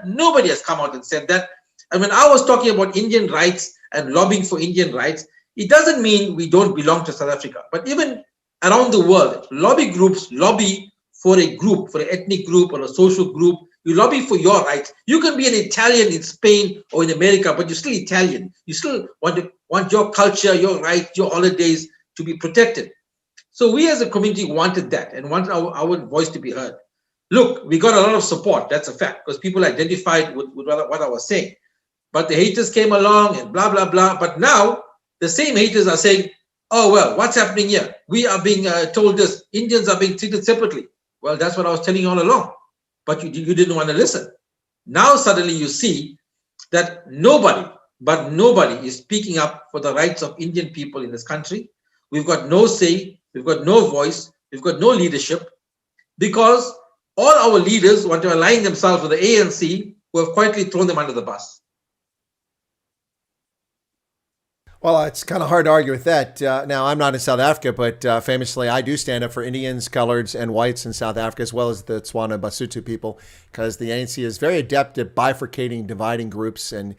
Nobody has come out and said that. And when I was talking about Indian rights and lobbying for Indian rights, it doesn't mean we don't belong to South Africa. But even around the world, lobby groups lobby for a group, for an ethnic group or a social group. You lobby for your rights. You can be an Italian in Spain or in America, but you're still Italian. You still want your culture, your rights, your holidays to be protected. So we as a community wanted that and wanted our voice to be heard. Look, we got a lot of support. That's a fact, because people identified with what I was saying. But the haters came along and blah, blah, blah. But now the same haters are saying, oh, well, what's happening here? We are being told this. Indians are being treated separately. Well, that's what I was telling you all along. But you didn't want to listen. Now suddenly you see that nobody is speaking up for the rights of Indian people in this country. We've got no say. We've got no voice. We've got no leadership, because all our leaders want to align themselves with the ANC, who have quietly thrown them under the bus. Well, it's kind of hard to argue with that. Now, I'm not in South Africa, but famously, I do stand up for Indians, coloreds, and whites in South Africa, as well as the Tswana and Basotho people, because the ANC is very adept at bifurcating, dividing groups, and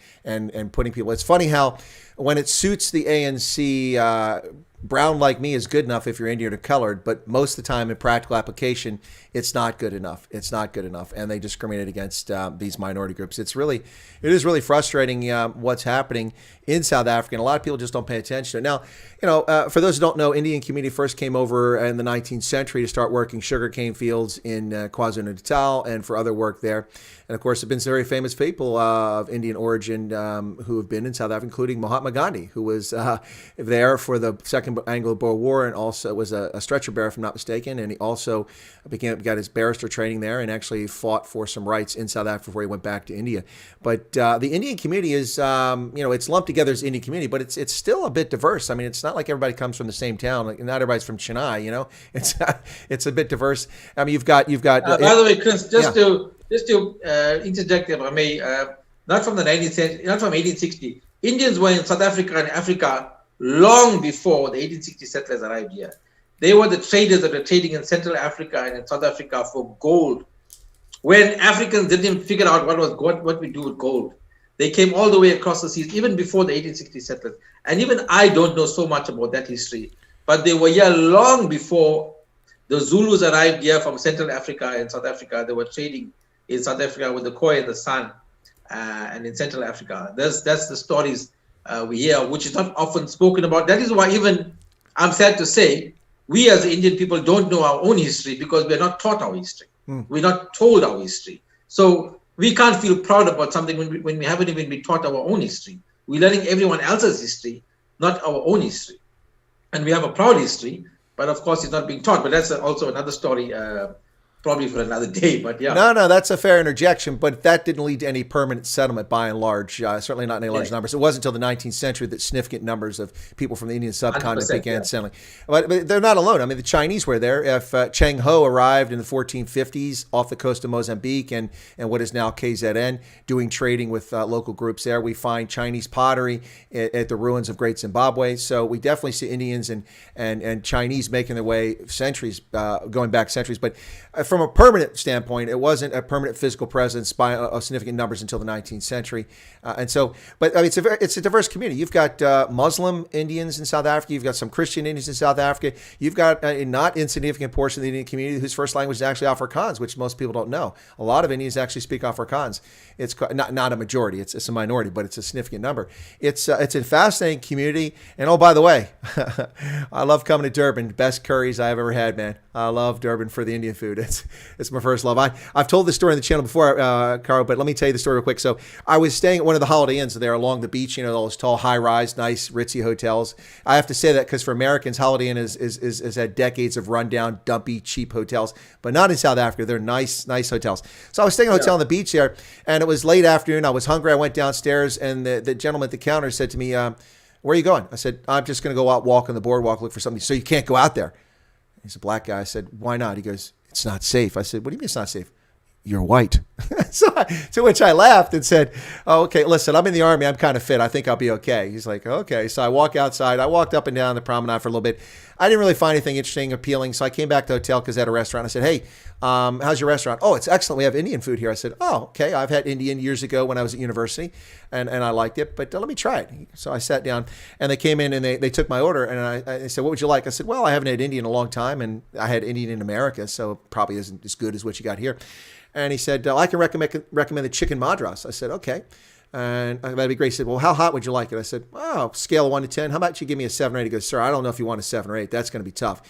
putting people. It's funny how when it suits the ANC, brown like me is good enough if you're Indian or colored, but most of the time in practical application, it's not good enough. It's not good enough, and they discriminate against these minority groups. It is really frustrating what's happening in South Africa, and a lot of people just don't pay attention to it. Now, for those who don't know, Indian community first came over in the 19th century to start working sugarcane fields in KwaZulu-Natal and for other work there. And of course, there have been some very famous people of Indian origin who have been in South Africa, including Mahatma Gandhi, who was there for the Second Anglo-Boer War and also was a stretcher bearer, if I'm not mistaken. And he also got his barrister training there and actually fought for some rights in South Africa before he went back to India. But the Indian community is, it's lumped together as Indian community, but it's still a bit diverse. I mean, it's not like everybody comes from the same town. Like, not everybody's from Chennai. It's a bit diverse. I mean, you've got. By the way, Chris, just to interject, if I may, not from the 19th century, not from 1860. Indians were in South Africa and Africa long before the 1860 settlers arrived here. They were the traders that were trading in Central Africa and in South Africa for gold. When Africans didn't even figure out what we do with gold, they came all the way across the seas, even before the 1860 settlers. And even I don't know so much about that history, but they were here long before the Zulus arrived here from Central Africa and South Africa. They were trading in South Africa with the Khoi and the San, and in Central Africa. That's the stories we hear, which is not often spoken about. That is why even, I'm sad to say, we as Indian people don't know our own history, because we're not taught our history. We're not told our history. So we can't feel proud about something when we haven't even been taught our own history. We're learning everyone else's history, not our own history. And we have a proud history, but of course it's not being taught. But that's also another story, probably for another day, but yeah. No, that's a fair interjection, but that didn't lead to any permanent settlement by and large, certainly not in any large numbers. It wasn't until the 19th century that significant numbers of people from the Indian subcontinent began settling. But they're not alone. I mean, the Chinese were there. If Cheng Ho arrived in the 1450s off the coast of Mozambique and what is now KZN, doing trading with local groups there, we find Chinese pottery at the ruins of Great Zimbabwe. So we definitely see Indians and Chinese making their way centuries, going back centuries. But from a permanent standpoint, it wasn't a permanent physical presence by a significant numbers until the 19th century. But I mean, it's a diverse community. You've got Muslim Indians in South Africa. You've got some Christian Indians in South Africa. You've got a not insignificant portion of the Indian community whose first language is actually Afrikaans, which most people don't know. A lot of Indians actually speak Afrikaans. It's not a majority. It's a minority, but it's a significant number. It's a fascinating community. And oh, by the way, I love coming to Durban. Best curries I've ever had, man. I love Durban for the Indian food. It's my first love. I've told this story on the channel before, Karou, but let me tell you the story real quick. So I was staying at one of the Holiday Inns there along the beach, all those tall, high-rise, nice, ritzy hotels. I have to say that because for Americans, Holiday Inn has had decades of rundown, dumpy, cheap hotels, but not in South Africa. They're nice hotels. So I was staying in a hotel on the beach there, and it was late afternoon. I was hungry. I went downstairs, and the gentleman at the counter said to me, where are you going? I said, I'm just going to go out, walk on the boardwalk, look for something. So you can't go out there. He's a black guy. I said, why not? He goes, it's not safe. I said, what do you mean it's not safe? You're white. To which I laughed and said, oh, okay, listen, I'm in the Army. I'm kind of fit. I think I'll be okay. He's like, okay. So I walk outside. I walked up and down the promenade for a little bit. I didn't really find anything interesting, appealing. So I came back to the hotel because I had a restaurant. I said, hey, how's your restaurant? Oh, it's excellent. We have Indian food here. I said, oh, okay. I've had Indian years ago when I was at university, and I liked it, but let me try it. So I sat down, and they came in, and they took my order, and I said, what would you like? I said, well, I haven't had Indian in a long time, and I had Indian in America, so it probably isn't as good as what you got here. And he said, I can recommend the chicken madras. I said, okay. And that'd be great. He said, well, how hot would you like it? I said, oh, scale of 1 to 10. How about you give me a 7 or 8? He goes, sir, I don't know if you want a 7 or 8. That's going to be tough.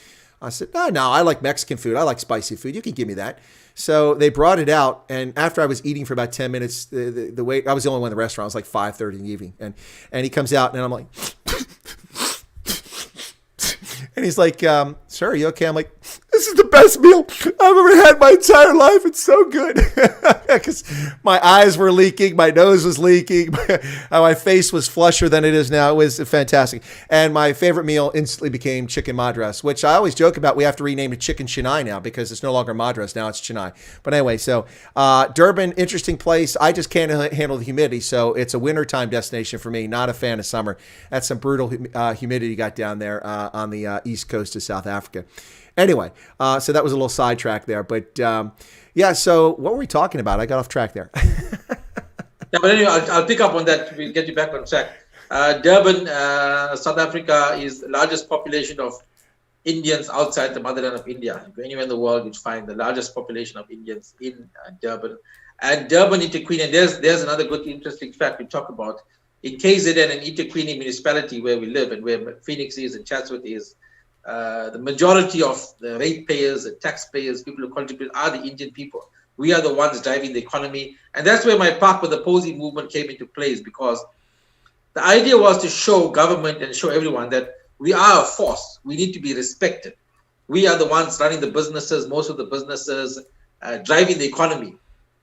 I said, no, I like Mexican food. I like spicy food. You can give me that. So they brought it out. And after I was eating for about 10 minutes, the wait, I was the only one in the restaurant. It was like 5:30 in the evening. And he comes out, and I'm like, and he's like, sir, are you okay? I'm like, this is the best meal I've ever had my entire life. It's so good. Because my eyes were leaking. My nose was leaking. My face was flusher than it is now. It was fantastic. And my favorite meal instantly became chicken madras, which I always joke about. We have to rename it chicken chennai now because it's no longer madras. Now it's chennai. But anyway, so Durban, interesting place. I just can't handle the humidity. So it's a wintertime destination for me. Not a fan of summer. That's some brutal humidity you got down there on the east coast of South Africa. Anyway, so that was a little sidetrack there. But yeah, so what were we talking about? I got off track there. Yeah, but anyway, I'll pick up on that. We'll get you back on track. Durban, South Africa is the largest population of Indians outside the motherland of India. If anywhere in the world, you'd find the largest population of Indians in Durban. And Durban, eThekwini, and there's another good, interesting fact we talk about. In KZN and eThekwini municipality where we live and where Phoenix is and Chatsworth is, the majority of the ratepayers, the taxpayers, people who contribute are the Indian people. We are the ones driving the economy. And that's where my Park with the Posey movement came into place, because the idea was to show government and show everyone that we are a force. We need to be respected. We are the ones running the businesses, most of the businesses, driving the economy,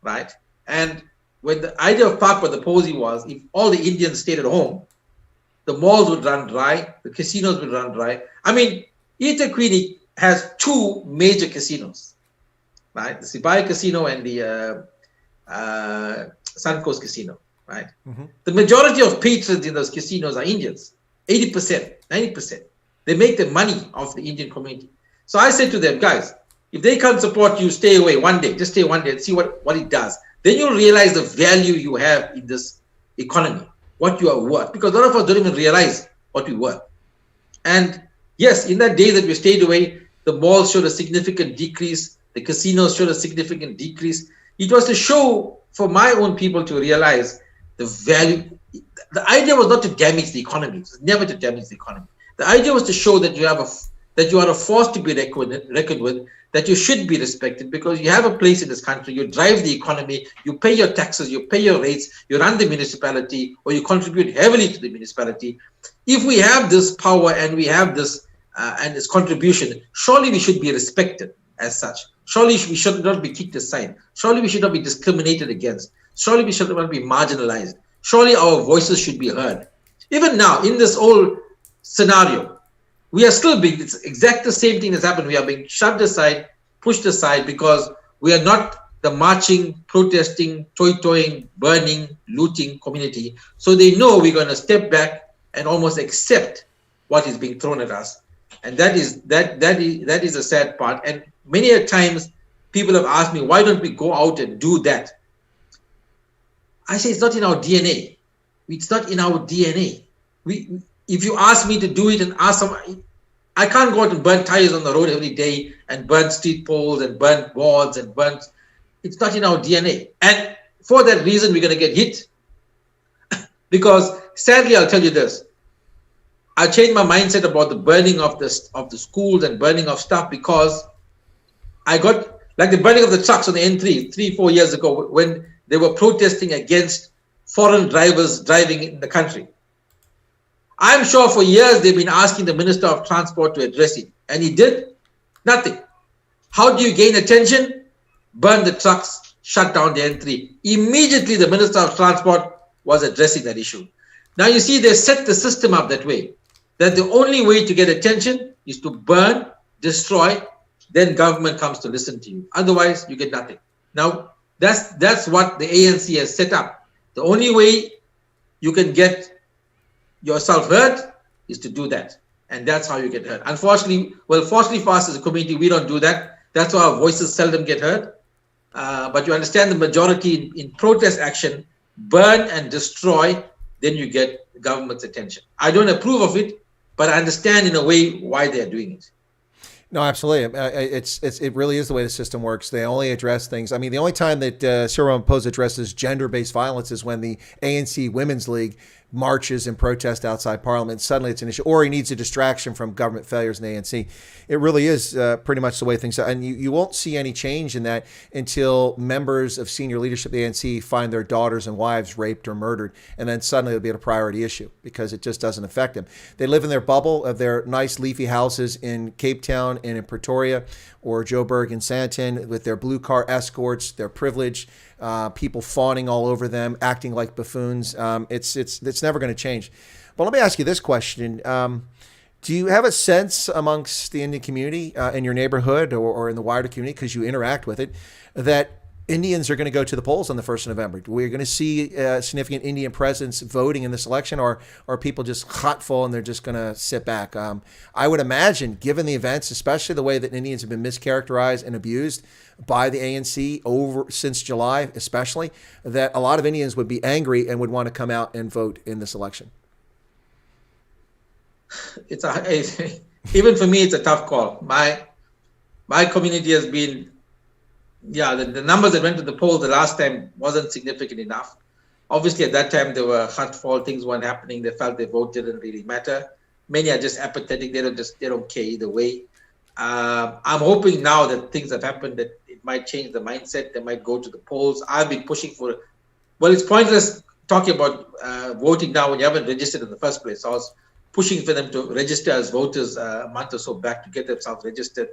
right? And when the idea of Park with the Posey was, if all the Indians stayed at home, the malls would run dry, the casinos would run dry. I mean, eThekwini has 2 major casinos, right? The Sibai Casino and the Suncoast Casino, right? Mm-hmm. The majority of patrons in those casinos are Indians, 80%, 90%. They make the money of the Indian community. So I said to them, guys, if they can't support you, stay away one day. Just stay one day and see what it does. Then you'll realize the value you have in this economy, what you are worth. Because a lot of us don't even realize what we worth. And yes, in that day that we stayed away, the malls showed a significant decrease. The casinos showed a significant decrease. It was to show for my own people to realize the value. The idea was not to damage the economy. It was never to damage the economy. The idea was to show that you are a force to be reckoned with, that you should be respected because you have a place in this country. You drive the economy. You pay your taxes. You pay your rates. You run the municipality, or you contribute heavily to the municipality. If we have this power and we have this and this contribution, surely we should be respected as such. Surely we should not be kicked aside. Surely we should not be discriminated against. Surely we should not be marginalized. Surely our voices should be heard. Even now, in this whole scenario, we are still being, it's exact the same thing that's happened. We are being shoved aside, pushed aside because we are not the marching, protesting, toy-toying, burning, looting community. So they know we're going to step back and almost accept what is being thrown at us. And that is a sad part. And many a times people have asked me, why don't we go out and do that? I say it's not in our DNA. It's not in our DNA. If you ask me to do it and ask someone, I can't go out and burn tires on the road every day and burn street poles and burn boards and burn. It's not in our DNA. And for that reason, we're going to get hit. Because sadly, I'll tell you this. I changed my mindset about the burning of the schools and burning of stuff because I got, like the burning of the trucks on the N3 3-4 years ago when they were protesting against foreign drivers driving in the country. I'm sure for years they've been asking the Minister of Transport to address it. And he did nothing. How do you gain attention? Burn the trucks, shut down the N3. Immediately the Minister of Transport was addressing that issue. Now you see, they set the system up that way, that the only way to get attention is to burn, destroy, then government comes to listen to you. Otherwise, you get nothing. Now, that's what the ANC has set up. The only way you can get yourself heard is to do that. And that's how you get heard. Unfortunately, fortunately for us as a community, we don't do that. That's why our voices seldom get heard. But you understand the majority in protest action, burn and destroy, then you get government's attention. I don't approve of it, but I understand in a way why they're doing it. No, absolutely. It really is the way the system works. They only address things. I mean, the only time that Cyril Ramaphosa addresses gender-based violence is when the ANC Women's League marches and protests outside Parliament. Suddenly it's an issue, or he needs a distraction from government failures in the ANC. It really is pretty much the way things are. And you won't see any change in that until members of senior leadership of the ANC find their daughters and wives raped or murdered. And then suddenly it'll be a priority issue because it just doesn't affect them. They live in their bubble of their nice leafy houses in Cape Town and in Pretoria or Joburg and Sandton with their blue car escorts, their privilege, people fawning all over them, acting like buffoons. It's never going to change. But let me ask you this question. Do you have a sense amongst the Indian community in your neighborhood or in the wider community, because you interact with it, that Indians are going to go to the polls on the 1st of November? We're going to see a significant Indian presence voting in this election, or are people just hot full and they're just going to sit back? I would imagine, given the events, especially the way that Indians have been mischaracterized and abused by the ANC over since July, especially, that a lot of Indians would be angry and would want to come out and vote in this election. Even for me, it's a tough call. My community has been, the numbers that went to the polls the last time wasn't significant enough. Obviously, at that time, there were hurtful things weren't happening. They felt their vote didn't really matter. Many are just apathetic. They don't care either way. I'm hoping now that things have happened that it might change the mindset. They might go to the polls. I've been pushing for. Well, it's pointless talking about voting now when you haven't registered in the first place. So I was pushing for them to register as voters a month or so back to get themselves registered.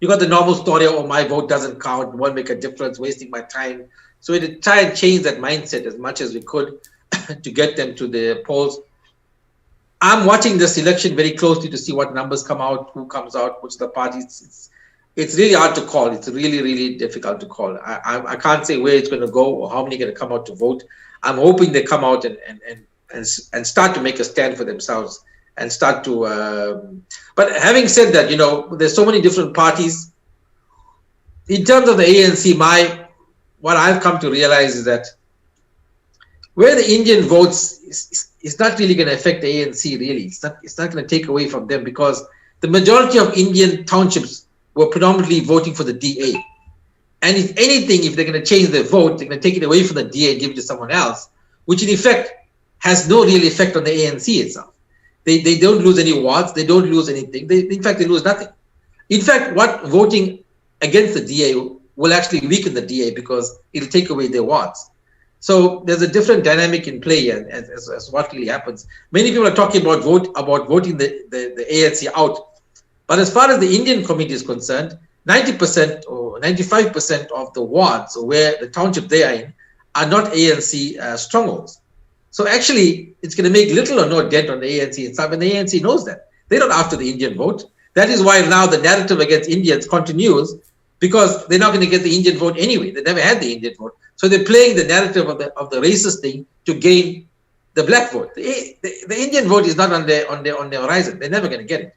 You got the normal story, oh, my vote doesn't count, won't make a difference, wasting my time. So we try and change that mindset as much as we could to get them to the polls. I'm watching this election very closely to see what numbers come out, who comes out, which the parties. It's really hard to call. It's really, really difficult to call. I can't say where it's going to go or how many are going to come out to vote. I'm hoping they come out and start to make a stand for themselves and start to. But having said that, there's so many different parties. In terms of the ANC, what I've come to realize is that where the Indian votes is not really going to affect the ANC, really. It's not going to take away from them, because the majority of Indian townships were predominantly voting for the DA. And if anything, if they're going to change their vote, they're going to take it away from the DA and give it to someone else, which in effect has no real effect on the ANC itself. They don't lose any wards. They don't lose anything. In fact, they lose nothing. In fact, what voting against the DA will actually weaken the DA, because it'll take away their wards. So there's a different dynamic in play as what really happens. Many people are talking about voting the ANC out. But as far as the Indian community is concerned, 90% or 95% of the wards where the township they are in are not ANC strongholds. So actually, it's going to make little or no dent on the ANC itself, and the ANC knows that. They're not after the Indian vote. That is why now the narrative against Indians continues, because they're not going to get the Indian vote anyway. They never had the Indian vote. So they're playing the narrative of the racist thing to gain the black vote. The Indian vote is not on the horizon. They're never going to get it.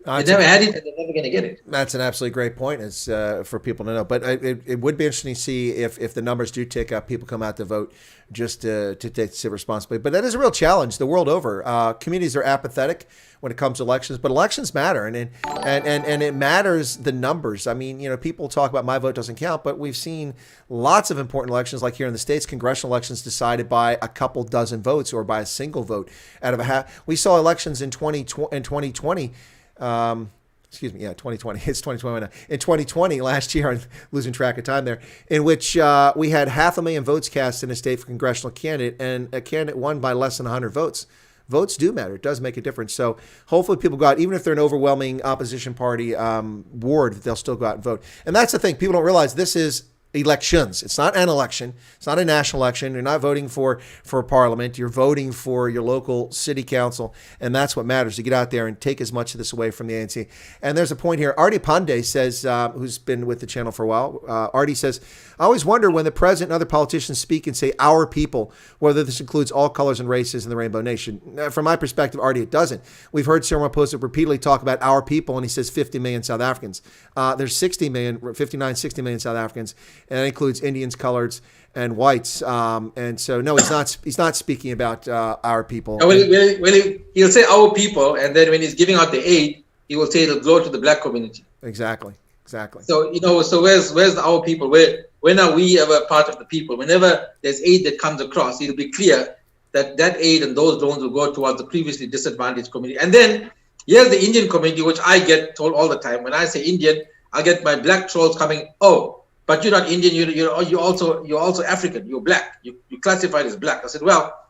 They never had it, and they're never going to get it. That's an absolutely great point. It's for people to know. But it would be interesting to see if the numbers do tick up, people come out to vote just to take responsibility. But that is a real challenge the world over. Communities are apathetic when it comes to elections, but elections matter, and it matters the numbers. I mean, people talk about my vote doesn't count, but we've seen lots of important elections, like here in the States, congressional elections decided by a couple dozen votes or by a single vote out of a half. We saw elections in 2020. 2020. It's 2020 now. In 2020, last year, I'm losing track of time there, in which we had 500,000 votes cast in a state for congressional candidate, and a candidate won by less than 100 votes. Votes do matter. It does make a difference. So hopefully people go out, even if they're an overwhelming opposition party ward, they'll still go out and vote. And that's the thing. People don't realize this is elections. It's not an election. It's not a national election. You're not voting for parliament. You're voting for your local city council. And that's what matters, to get out there and take as much of this away from the ANC. And there's a point here. Artie Pandey says, who's been with the channel for a while, Artie says, I always wonder when the president and other politicians speak and say our people, whether this includes all colors and races in the Rainbow Nation. From my perspective, Artie, it doesn't. We've heard Cyril Ramaphosa repeatedly talk about our people, and he says 50 million South Africans. There's 60 million, 59, 60 million South Africans, and that includes Indians, coloreds, and whites. And so, no, he's not speaking about our people. He'll say our people, and then when he's giving out the aid, he will say it'll go to the black community. Exactly. So, so where's our people? When are we ever part of the people? Whenever there's aid that comes across, it'll be clear that aid and those loans will go towards the previously disadvantaged community. And then here's the Indian community, which I get told all the time. When I say Indian, I get my black trolls coming, oh, but you're not Indian, you're also African, you're black. You classified as black. I said, well,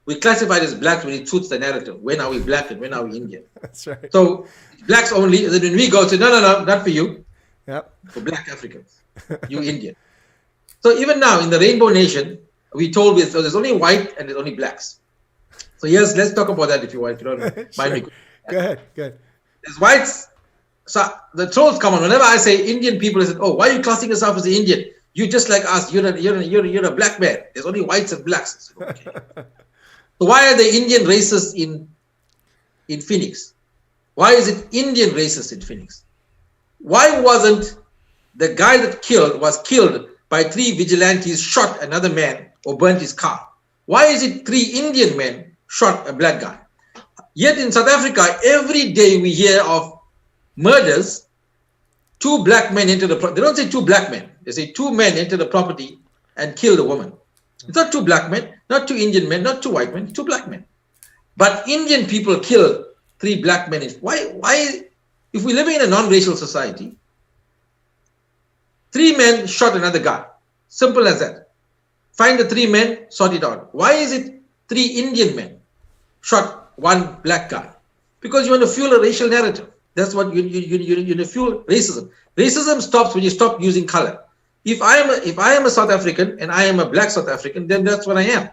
we classified as black when it suits the narrative. When are we black and when are we Indian? That's right. So blacks only, and then when we go, say, no, not for you. Yep. For black Africans, you Indian. So even now in the Rainbow Nation, we told so there's only white and there's only blacks. So yes, let's talk about that if you want. If you don't mind me. Go ahead. There's whites. So the trolls come on. Whenever I say Indian people, they say, "Oh, why are you classing yourself as an Indian? You're just like us. You're a black man. There's only whites and blacks." Said, okay. So why are the Indian racists in Phoenix? Why is it Indian racist in Phoenix? Why wasn't the guy that was killed by 3 vigilantes, shot another man or burnt his car? Why is it 3 Indian men shot a black guy? Yet in South Africa, every day we hear of murders. 2 black men enter the property. They don't say 2 black men. They say 2 men enter the property and kill the woman. It's not 2 black men, not 2 Indian men, not 2 white men, 2 black men. But Indian people kill 3 black men. Why? If we're living in a non-racial society, 3 men shot another guy. Simple as that. Find the 3 men, sort it out. Why is it 3 Indian men shot 1 black guy? Because you want to fuel a racial narrative. That's what you fuel racism. Racism stops when you stop using color. If I am a South African and I am a black South African, then that's what I am.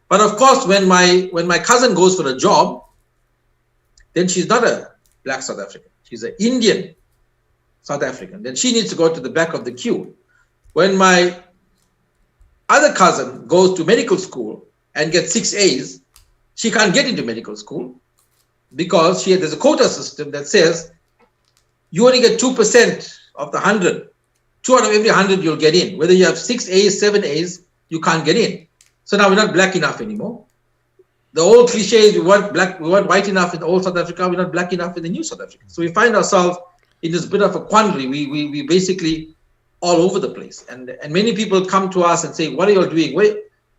But of course, when my cousin goes for a job, then she's not a black South African. She's an Indian South African. Then she needs to go to the back of the queue. When my other cousin goes to medical school and gets 6 A's, she can't get into medical school because there's a quota system that says you only get 2% of the 100. 2 out of every 100 you'll get in. Whether you have 6 A's, 7 A's, you can't get in. So now we're not black enough anymore. The old cliche is we weren't white enough in old South Africa, we're not black enough in the new South Africa. So we find ourselves in this bit of a quandary. We basically all over the place. And many people come to us and say, what are you all doing?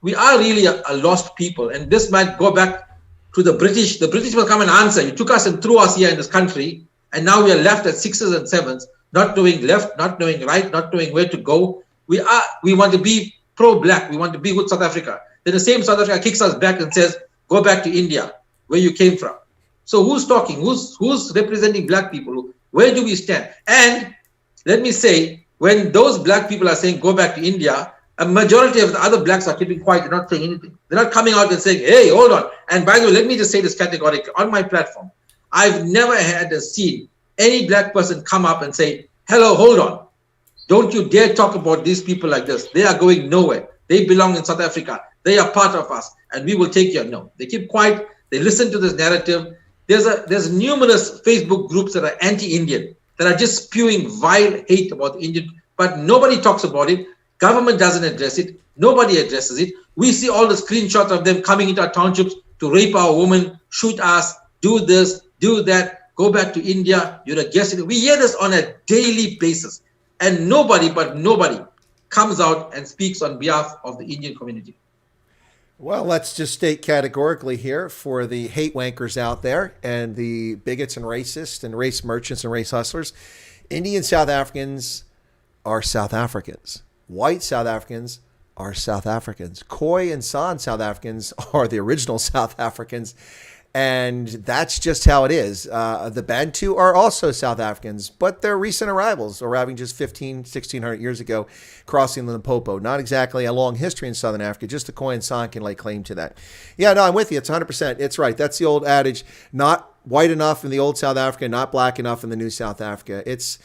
We are really a lost people. And this might go back to the British. The British will come and answer. You took us and threw us here in this country. And now we are left at 6s and 7s, not knowing left, not knowing right, not knowing where to go. We want to be pro-black. We want to be with South Africa. Then the same South Africa kicks us back and says, go back to India, where you came from. So who's talking? Who's representing black people? Where do we stand? And let me say, when those black people are saying, go back to India, a majority of the other blacks are keeping quiet. They're not saying anything. They're not coming out and saying, hey, hold on. And by the way, let me just say this categorically. On my platform, I've never seen any black person come up and say, hello, hold on. Don't you dare talk about these people like this. They are going nowhere. They belong in South Africa. They are part of us, and we will take care. No, they keep quiet. They listen to this narrative. There's numerous Facebook groups that are anti-Indian, that are just spewing vile hate about Indian, but nobody talks about it. Government doesn't address it. Nobody addresses it. We see all the screenshots of them coming into our townships to rape our women, shoot us, do this, do that, go back to India. You're a guest. We hear this on a daily basis, and nobody comes out and speaks on behalf of the Indian community. Well, let's just state categorically here for the hate wankers out there and the bigots and racists and race merchants and race hustlers, Indian South Africans are South Africans. White South Africans are South Africans. Khoi and San South Africans are the original South Africans. And that's just how it is. The Bantu are also South Africans, but they're recent arrivals, arriving just 1,600 years ago, crossing the Limpopo. Not exactly a long history in Southern Africa, just the Khoi and San can lay claim to that. Yeah, no, I'm with you. It's 100%. It's right. That's the old adage, not white enough in the old South Africa, not black enough in the new South Africa. It's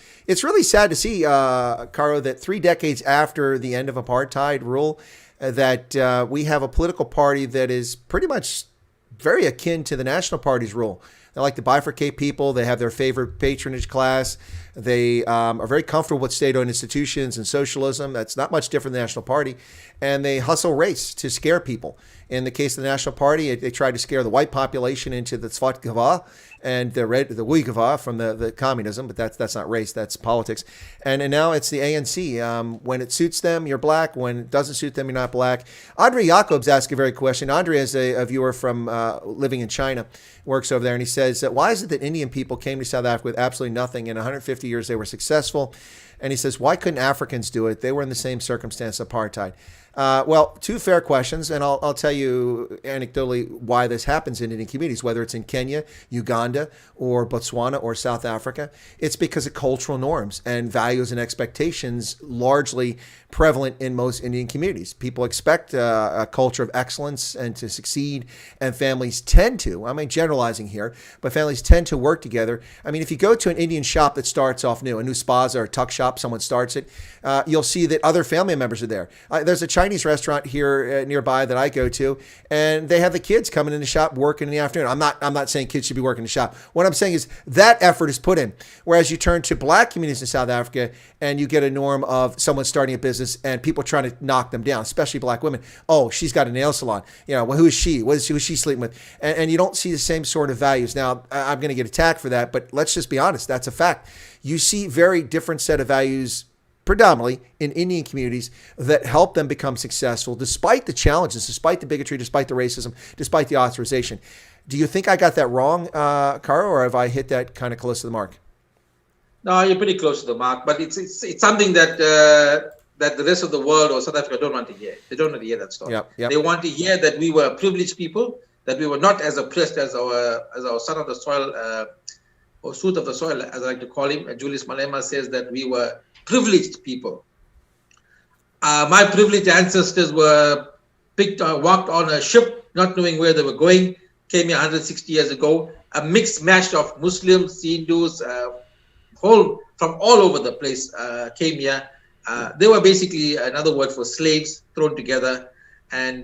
really sad to see, Karou, that 3 decades after the end of apartheid rule, that we have a political party that is pretty much very akin to the National Party's rule. They like to bifurcate people. They have their favorite patronage class. They are very comfortable with state-owned institutions and socialism. That's not much different than the National Party. And they hustle race to scare people. In the case of the National Party, they tried to scare the white population into the Tsvatgava and the Uyghur from the communism, but that's not race, that's politics. And now it's the ANC. When it suits them, you're black. When it doesn't suit them, you're not black. Andre Jacobs asked a very question. Andre is a viewer from living in China, works over there, and he says, why is it that Indian people came to South Africa with absolutely nothing? In 150 years, they were successful. And he says, why couldn't Africans do it? They were in the same circumstance of apartheid. Well, 2 fair questions, and I'll tell you anecdotally why this happens in Indian communities, whether it's in Kenya, Uganda, or Botswana, or South Africa. It's because of cultural norms and values and expectations largely prevalent in most Indian communities. People expect a culture of excellence and to succeed, and families tend to, I mean, generalizing here, but families tend to work together. I mean, if you go to an Indian shop that starts off new, a new spaza or a tuck shop, someone starts it, you'll see that other family members are there. There's a Chinese restaurant here nearby that I go to, and they have the kids coming in the shop working in the afternoon. I'm not saying kids should be working in the shop. What I'm saying is that effort is put in. Whereas you turn to black communities in South Africa, and you get a norm of someone starting a business and people trying to knock them down, especially black women. Oh, she's got a nail salon. You know, well, who is she? Who is she sleeping with? And you don't see the same sort of values. Now, I'm going to get attacked for that, but let's just be honest. That's a fact. You see very different set of values predominantly in Indian communities that help them become successful despite the challenges, despite the bigotry, despite the racism, despite the authorization. Do you think I got that wrong, Karou, or have I hit that kind of close to the mark? No, you're pretty close to the mark, but it's something that that the rest of the world or South Africa don't want to hear. They don't want to hear that story. Yep. They want to hear that we were privileged people, that we were not as oppressed as our son of the soil or suit of the soil, as I like to call him. And Julius Malema says that we were privileged people. My privileged ancestors were walked on a ship, not knowing where they were going, came here 160 years ago. A mixed mash of Muslims, Hindus, from all over the place came here. They were basically another word for slaves thrown together. And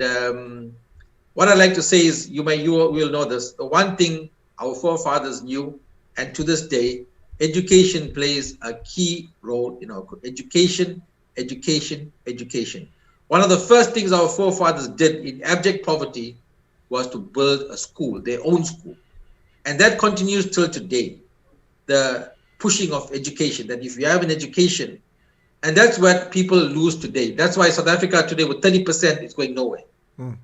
what I like to say is, you will know this. The one thing our forefathers knew, and to this day, education plays a key role in our education. One of the first things our forefathers did in abject poverty was to build a school, their own school. And that continues till today. The pushing of education, that if you have an education, and that's what people lose today. That's why South Africa today with 30% is going nowhere.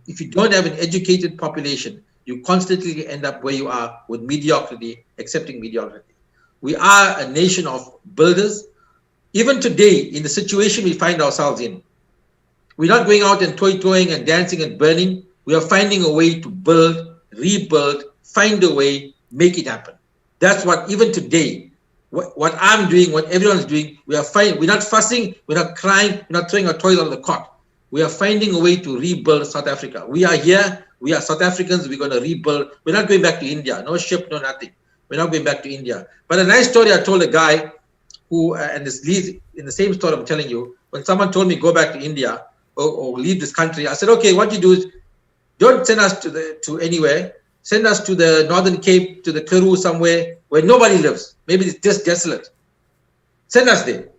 If you don't have an educated population, you constantly end up where you are with mediocrity, accepting mediocrity. We are a nation of builders. Even today, in the situation we find ourselves in, we're not going out and toying and dancing and burning. We are finding a way to build, rebuild, find a way, make it happen. That's what, even today, what I'm doing, what everyone's doing, we are finding. We're not fussing, we're not crying, we're not throwing our toys on the cot. We are finding a way to rebuild South Africa. We are here, we are South Africans, we're going to rebuild. We're not going back to India, no ship, no nothing. We're not going back to India. But a nice story I told a guy who, and this leads in the same story I'm telling you, when someone told me go back to India or leave this country, I said, okay, what you do is don't send us to anywhere. Send us to the Northern Cape, to the Karou somewhere where nobody lives. Maybe it's just desolate. Send us there.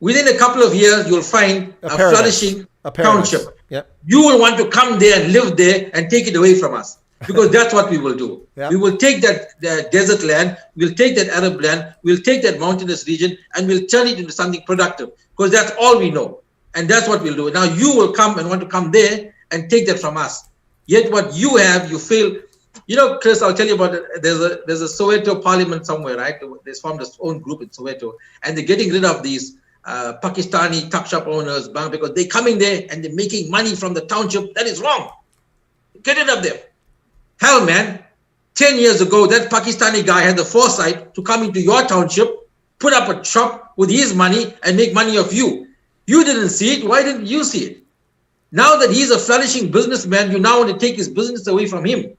Within a couple of years, you'll find a flourishing township. Yep. You will want to come there and live there and take it away from us, because that's what we will do. Yep. We will take that desert land, we'll take that Arab land, we'll take that mountainous region, and we'll turn it into something productive, because that's all we know. And that's what we'll do. Now you will come and want to come there and take that from us. Yet what you have, you feel, you know, Chris, I'll tell you about it. There's a Soweto parliament somewhere, right? They formed its own group in Soweto, and they're getting rid of these Pakistani tuck shop owners because they're coming there and they're making money from the township. That is wrong. Get rid of them. Hell, man, 10 years ago, that Pakistani guy had the foresight to come into your township, put up a shop with his money and make money off you. You didn't see it. Why didn't you see it? Now that he's a flourishing businessman, you now want to take his business away from him.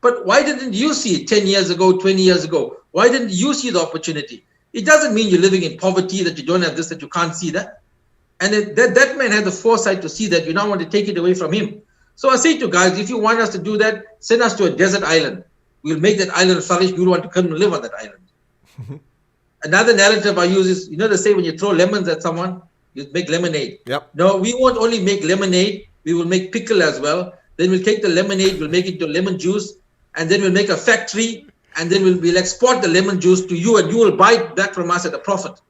But why didn't you see it 10 years ago, 20 years ago? Why didn't you see the opportunity? It doesn't mean you're living in poverty, that you don't have this, that you can't see that. And that man had the foresight to see that. You now want to take it away from him. So I say to guys, if you want us to do that, send us to a desert island. We'll make that island flourish. You want to come and live on that island. Another narrative I use is, they say when you throw lemons at someone, you make lemonade. Yep. No, we won't only make lemonade. We will make pickle as well. Then we'll take the lemonade, we'll make it into lemon juice, and then we'll make a factory, and then we'll export the lemon juice to you, and you will buy that from us at a profit.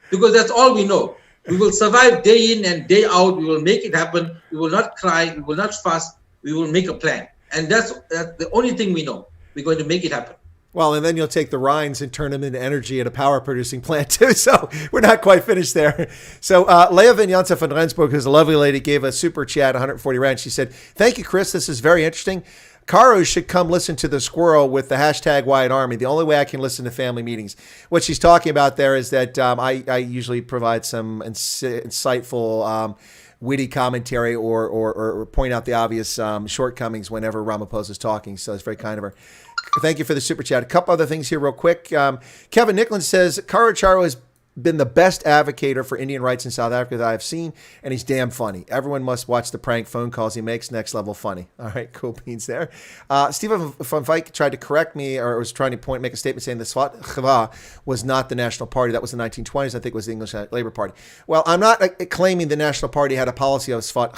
Because that's all we know. We will survive day in and day out. We will make it happen. We will not cry. We will not fuss. We will make a plan. And that's the only thing we know. We're going to make it happen. Well, and then you'll take the rinds and turn them into energy at a power producing plant too. So we're not quite finished there. So Lea Vinyanta von Rensburg, who's a lovely lady, gave a super chat, 140 rand. She said, "Thank you, Chris. This is very interesting. Karou should come listen to the squirrel with the hashtag Wyatt Army. The only way I can listen to family meetings." What she's talking about there is that I usually provide some insightful witty commentary or point out the obvious shortcomings whenever Ramaphosa is talking. So it's very kind of her. Thank you for the super chat. A couple other things here real quick. Kevin Nicklin says, Karou Charou has been the best advocator for Indian rights in South Africa that I've seen, and he's damn funny. Everyone must watch the prank phone calls he makes. Next level funny. All right, cool beans there. Stephen van Vyk tried to correct me, or was trying to make a statement saying the SWAT was not the National Party. That was the 1920s. I think it was the English Labour Party. Well, I'm not claiming the National Party had a policy of SWAT.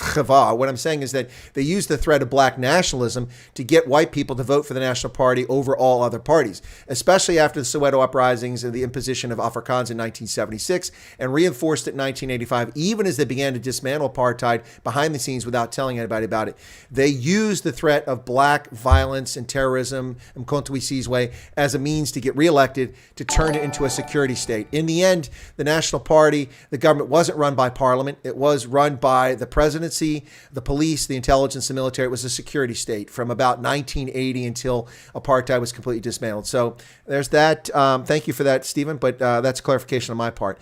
What I'm saying is that they used the threat of black nationalism to get white people to vote for the National Party over all other parties, especially after the Soweto uprisings and the imposition of Afrikaans in 1976 and reinforced it in 1985, even as they began to dismantle apartheid behind the scenes without telling anybody about it. They used the threat of black violence and terrorism, Mkhonto as a means to get reelected, to turn it into a security state. In the end, the National Party, the government wasn't run by Parliament. It was run by the presidency, the police, the intelligence, the military. It was a security state from about 1980 until apartheid was completely dismantled. So there's that. Thank you for that, Stephen, but that's clarification on my part.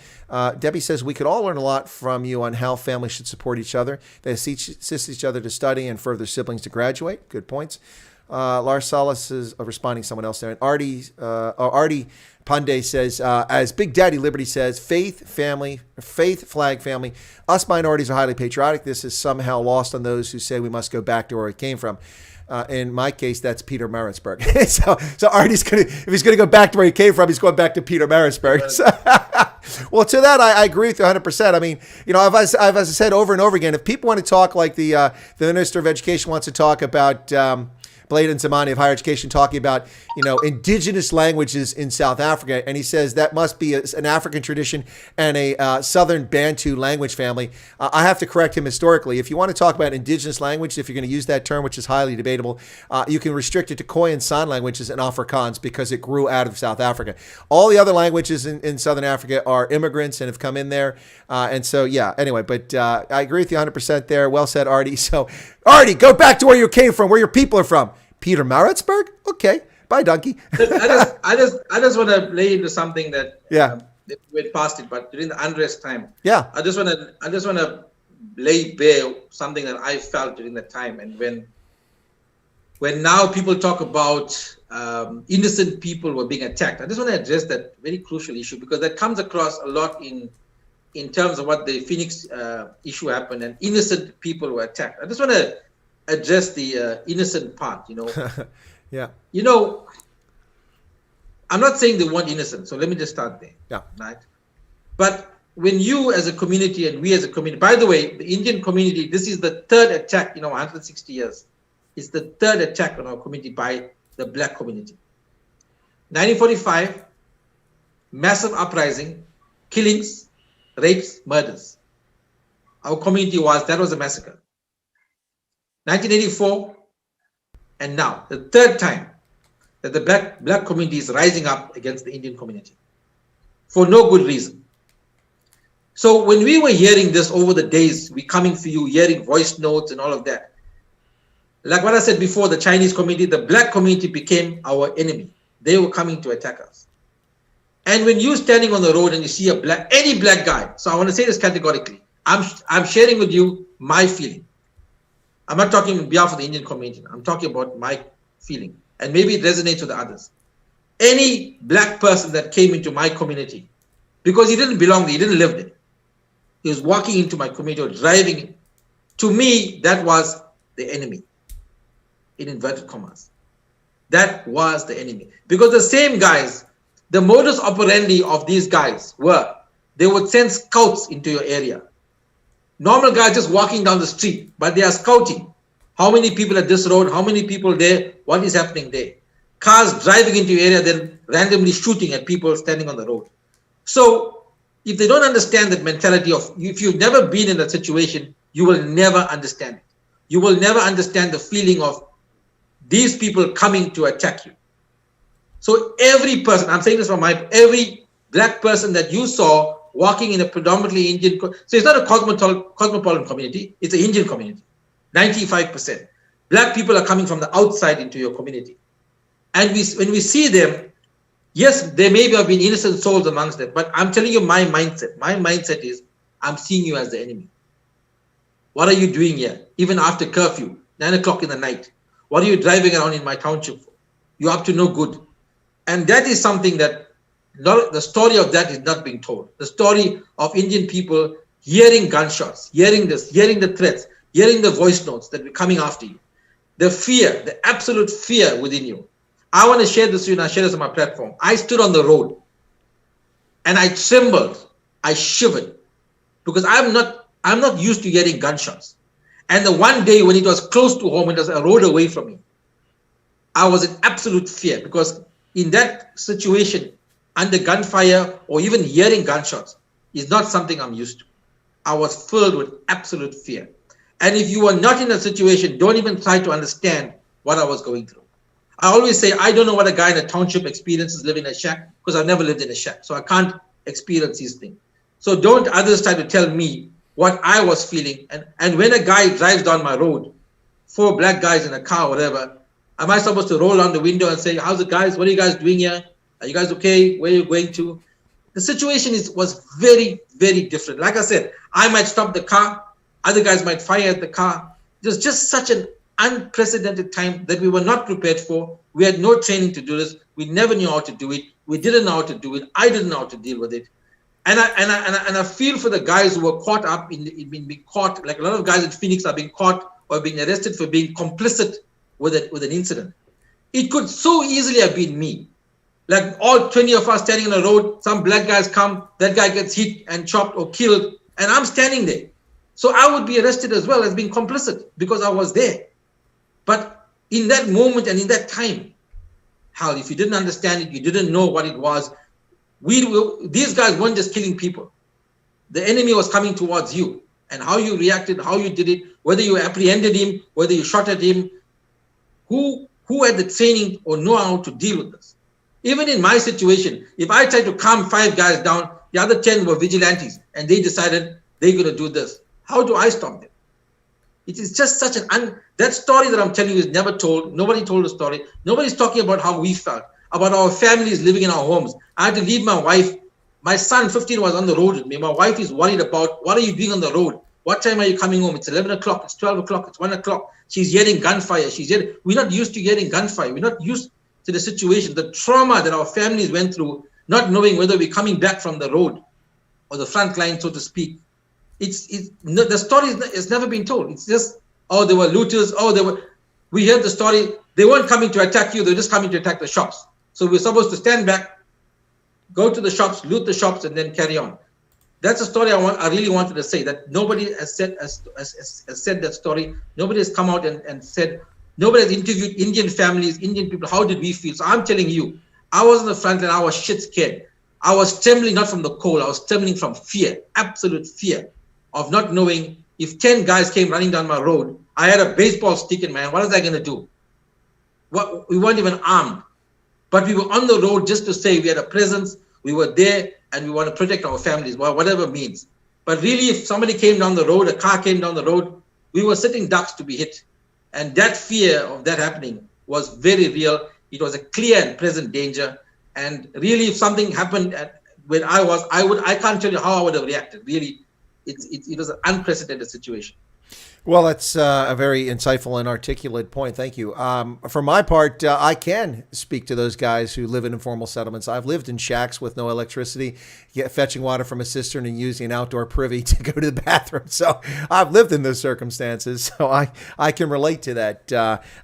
Debbie says, we could all learn a lot from you on how families should support each other. They assist each other to study and further siblings to graduate. Good points. Lars Salas is responding to someone else there. And Artie Pandey says, as Big Daddy Liberty says, faith, flag, family. Us minorities are highly patriotic. This is somehow lost on those who say we must go back to where we came from. In my case, that's Pietermartizburg. so Artie's if he's gonna go back to where he came from, he's going back to Pietermartizburg. So, well, to that I agree with you 100%. I mean, as I said over and over again, if people want to talk like the Minister of Education wants to talk about. Bladen Zamani of Higher Education talking about, indigenous languages in South Africa. And he says that must be an African tradition and a Southern Bantu language family. I have to correct him historically. If you want to talk about indigenous language, if you're going to use that term, which is highly debatable, you can restrict it to Khoi and San languages and Afrikaans because it grew out of South Africa. All the other languages in Southern Africa are immigrants and have come in there. And so, yeah, anyway, but I agree with you 100% there. Well said, Artie. So, Artie, go back to where you came from, where your people are from. Pietermartizburg? Okay. Bye, donkey. I just want to lay into something that we went past it, but during the unrest time, I just want to lay bare something that I felt during that time. And when now people talk about innocent people were being attacked, I just want to address that very crucial issue because that comes across a lot in terms of what the Phoenix issue happened and innocent people were attacked. I just want to address the innocent part, Yeah. I'm not saying they weren't innocent, so let me just start there. Yeah. Right. But when you as a community and we as a community, by the way, the Indian community, this is the third attack in 160 years. It's the third attack on our community by the black community. 1945, massive uprising, killings, rapes, murders. Our community that was a massacre. 1984, and now, the third time that the black community is rising up against the Indian community for no good reason. So when we were hearing this over the days, we coming for you, hearing voice notes and all of that, Like what I said before, the Chinese community, the black community became our enemy. They were coming to attack us. And when you're standing on the road and you see any black guy, so I want to say this categorically, I'm sharing with you my feeling. I'm not talking on behalf of the Indian community. I'm talking about my feeling. And maybe it resonates with the others. Any black person that came into my community, because he didn't belong there, he didn't live there. He was walking into my community or driving it. To me, that was the enemy, in inverted commas. That was the enemy. Because the same guys, the modus operandi of these guys were, they would send scouts into your area. Normal guys just walking down the street, but they are scouting. How many people at this road? How many people there? What is happening there? Cars driving into your area, then randomly shooting at people standing on the road. So if they don't understand that mentality of, if you've never been in that situation, you will never understand it. You will never understand the feeling of these people coming to attack you. So every person, I'm saying this from every black person that you saw walking in a predominantly Indian, so it's not a cosmopolitan community, it's an Indian community, 95%. Black people are coming from the outside into your community. And when we see them, yes, there may have been innocent souls amongst them, but I'm telling you my mindset. My mindset is, I'm seeing you as the enemy. What are you doing here? Even after curfew, 9 o'clock in the night. What are you driving around in my township for? You're up to no good. And that is something that, the story of that is not being told. The story of Indian people hearing gunshots, hearing this, hearing the threats, hearing the voice notes that were coming after you. The fear, the absolute fear within you. I want to share this with you, and I share this on my platform. I stood on the road and I trembled. I shivered because I'm not used to hearing gunshots. And the one day when it was close to home, it was a road away from me, I was in absolute fear, because in that situation, under gunfire or even hearing gunshots is not something I'm used to. I was filled with absolute fear. And if you are not in a situation, don't even try to understand what I was going through. I always say, I don't know what a guy in a township experiences living in a shack, because I've never lived in a shack. So I can't experience these things. So don't others try to tell me what I was feeling. And when a guy drives down my road, 4 black guys in a car, whatever, am I supposed to roll down the window and say, how's it guys? What are you guys doing here? Are you guys okay? Where are you going to? The situation was very, very different. Like I said, I might stop the car. Other guys might fire at the car. It was just such an unprecedented time that we were not prepared for. We had no training to do this. We never knew how to do it. We didn't know how to do it. I didn't know how to deal with it. And I feel for the guys who were caught up in being caught. Like a lot of guys in Phoenix are being caught or being arrested for being complicit with an incident. It could so easily have been me. Like all 20 of us standing on the road, some black guys come, that guy gets hit and chopped or killed, and I'm standing there. So I would be arrested as well as being complicit because I was there. But in that moment and in that time, Hal, if you didn't understand it, you didn't know what it was, these guys weren't just killing people. The enemy was coming towards you, and how you reacted, how you did it, whether you apprehended him, whether you shot at him, who had the training or know how to deal with this? Even in my situation, if I tried to calm 5 guys down, the other 10 were vigilantes, and they decided they're going to do this. How do I stop them? It is just such that story that I'm telling you is never told. Nobody told the story. Nobody's talking about how we felt, about our families living in our homes. I had to leave my wife. My son, 15, was on the road with me. My wife is worried about, what are you doing on the road? What time are you coming home? It's 11 o'clock, it's 12 o'clock, it's 1 o'clock. She's hearing gunfire. We're not used to hearing gunfire. We're not used to the situation, the trauma that our families went through, not knowing whether we're coming back from the road or the front line, so to speak. The story has never been told. It's just, oh, they were looters. We heard the story. They weren't coming to attack you. They're just coming to attack the shops. So we're supposed to stand back, go to the shops, loot the shops, and then carry on. That's a story I really wanted to say, that nobody has said that story. Nobody has come out and said, nobody has interviewed Indian families, Indian people. How did we feel? So I'm telling you, I was on the front line. I was shit scared. I was trembling, not from the cold. I was trembling from fear, absolute fear of not knowing. If 10 guys came running down my road, I had a baseball stick in my hand. What was I going to do? We weren't even armed. But we were on the road just to say we had a presence. We were there and we want to protect our families, whatever means. But really, if somebody came down the road, a car came down the road, we were sitting ducks to be hit. And that fear of that happening was very real. It was a clear and present danger. And really, if something happened when I can't tell you how I would have reacted. Really, it was an unprecedented situation. Well, that's a very insightful and articulate point. Thank you. For my part, I can speak to those guys who live in informal settlements. I've lived in shacks with no electricity, fetching water from a cistern and using an outdoor privy to go to the bathroom. So I've lived in those circumstances. So I can relate to that.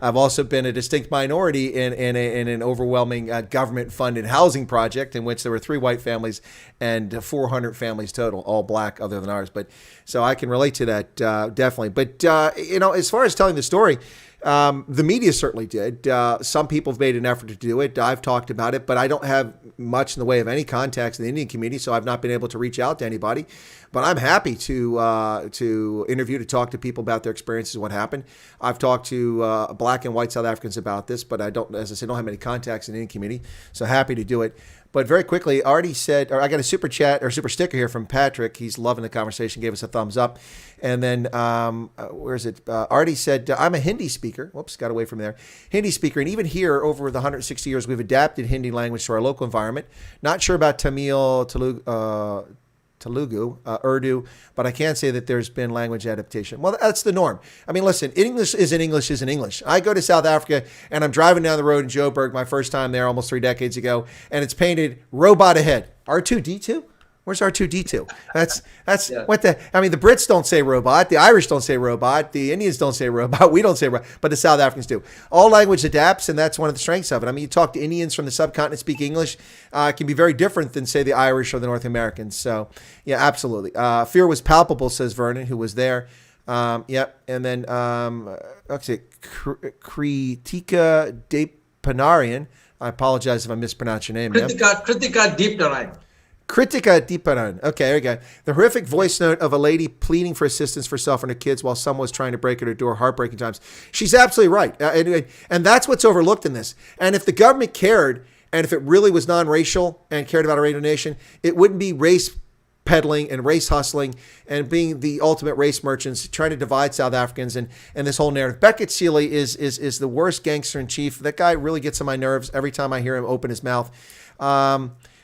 I've also been a distinct minority in an overwhelming government-funded housing project in which there were 3 white families and 400 families total, all black other than ours. But so I can relate to that definitely. But as far as telling the story, the media certainly did. Some people have made an effort to do it. I've talked about it, but I don't have much in the way of any contacts in the Indian community, so I've not been able to reach out to anybody. But I'm happy to interview, to talk to people about their experiences, what happened. I've talked to black and white South Africans about this, but I don't, as I said, don't have many contacts in the Indian community, so happy to do it. But very quickly, Artie said, or I got a super chat or super sticker here from Patrick. He's loving the conversation, gave us a thumbs up. And then, where is it? Artie said, I'm a Hindi speaker. Whoops, got away from there. Hindi speaker. And even here, over the 160 years, we've adapted Hindi language to our local environment. Not sure about Tamil, Telugu, Urdu, but I can say that there's been language adaptation. Well, that's the norm. I mean, listen, English isn't English. I go to South Africa and I'm driving down the road in Joburg, my first time there almost 3 decades ago, and it's painted robot ahead. R2D2? Where's R2D2? That's yeah. What the, I mean, the Brits don't say robot, the Irish don't say robot, the Indians don't say robot, we don't say robot, but the South Africans do. All language adapts, and that's one of the strengths of it. I mean, you talk to Indians from the subcontinent speak English, it can be very different than, say, the Irish or the North Americans. So, yeah, absolutely. Fear was palpable, says Vernon, who was there. Yep. And then, okay, Kritika Deepanarian. I apologize if I mispronounced your name. Kritika Deepanarian. Kritika Deepanan. Okay, there you go. The horrific voice note of a lady pleading for assistance for herself and her kids while someone was trying to break at her door. Heartbreaking times. She's absolutely right. And that's what's overlooked in this. And if the government cared, and if it really was non-racial and cared about a radio nation, it wouldn't be race peddling and race hustling and being the ultimate race merchants, trying to divide South Africans and this whole narrative. Beckett Seeley is the worst gangster in chief. That guy really gets on my nerves every time I hear him open his mouth.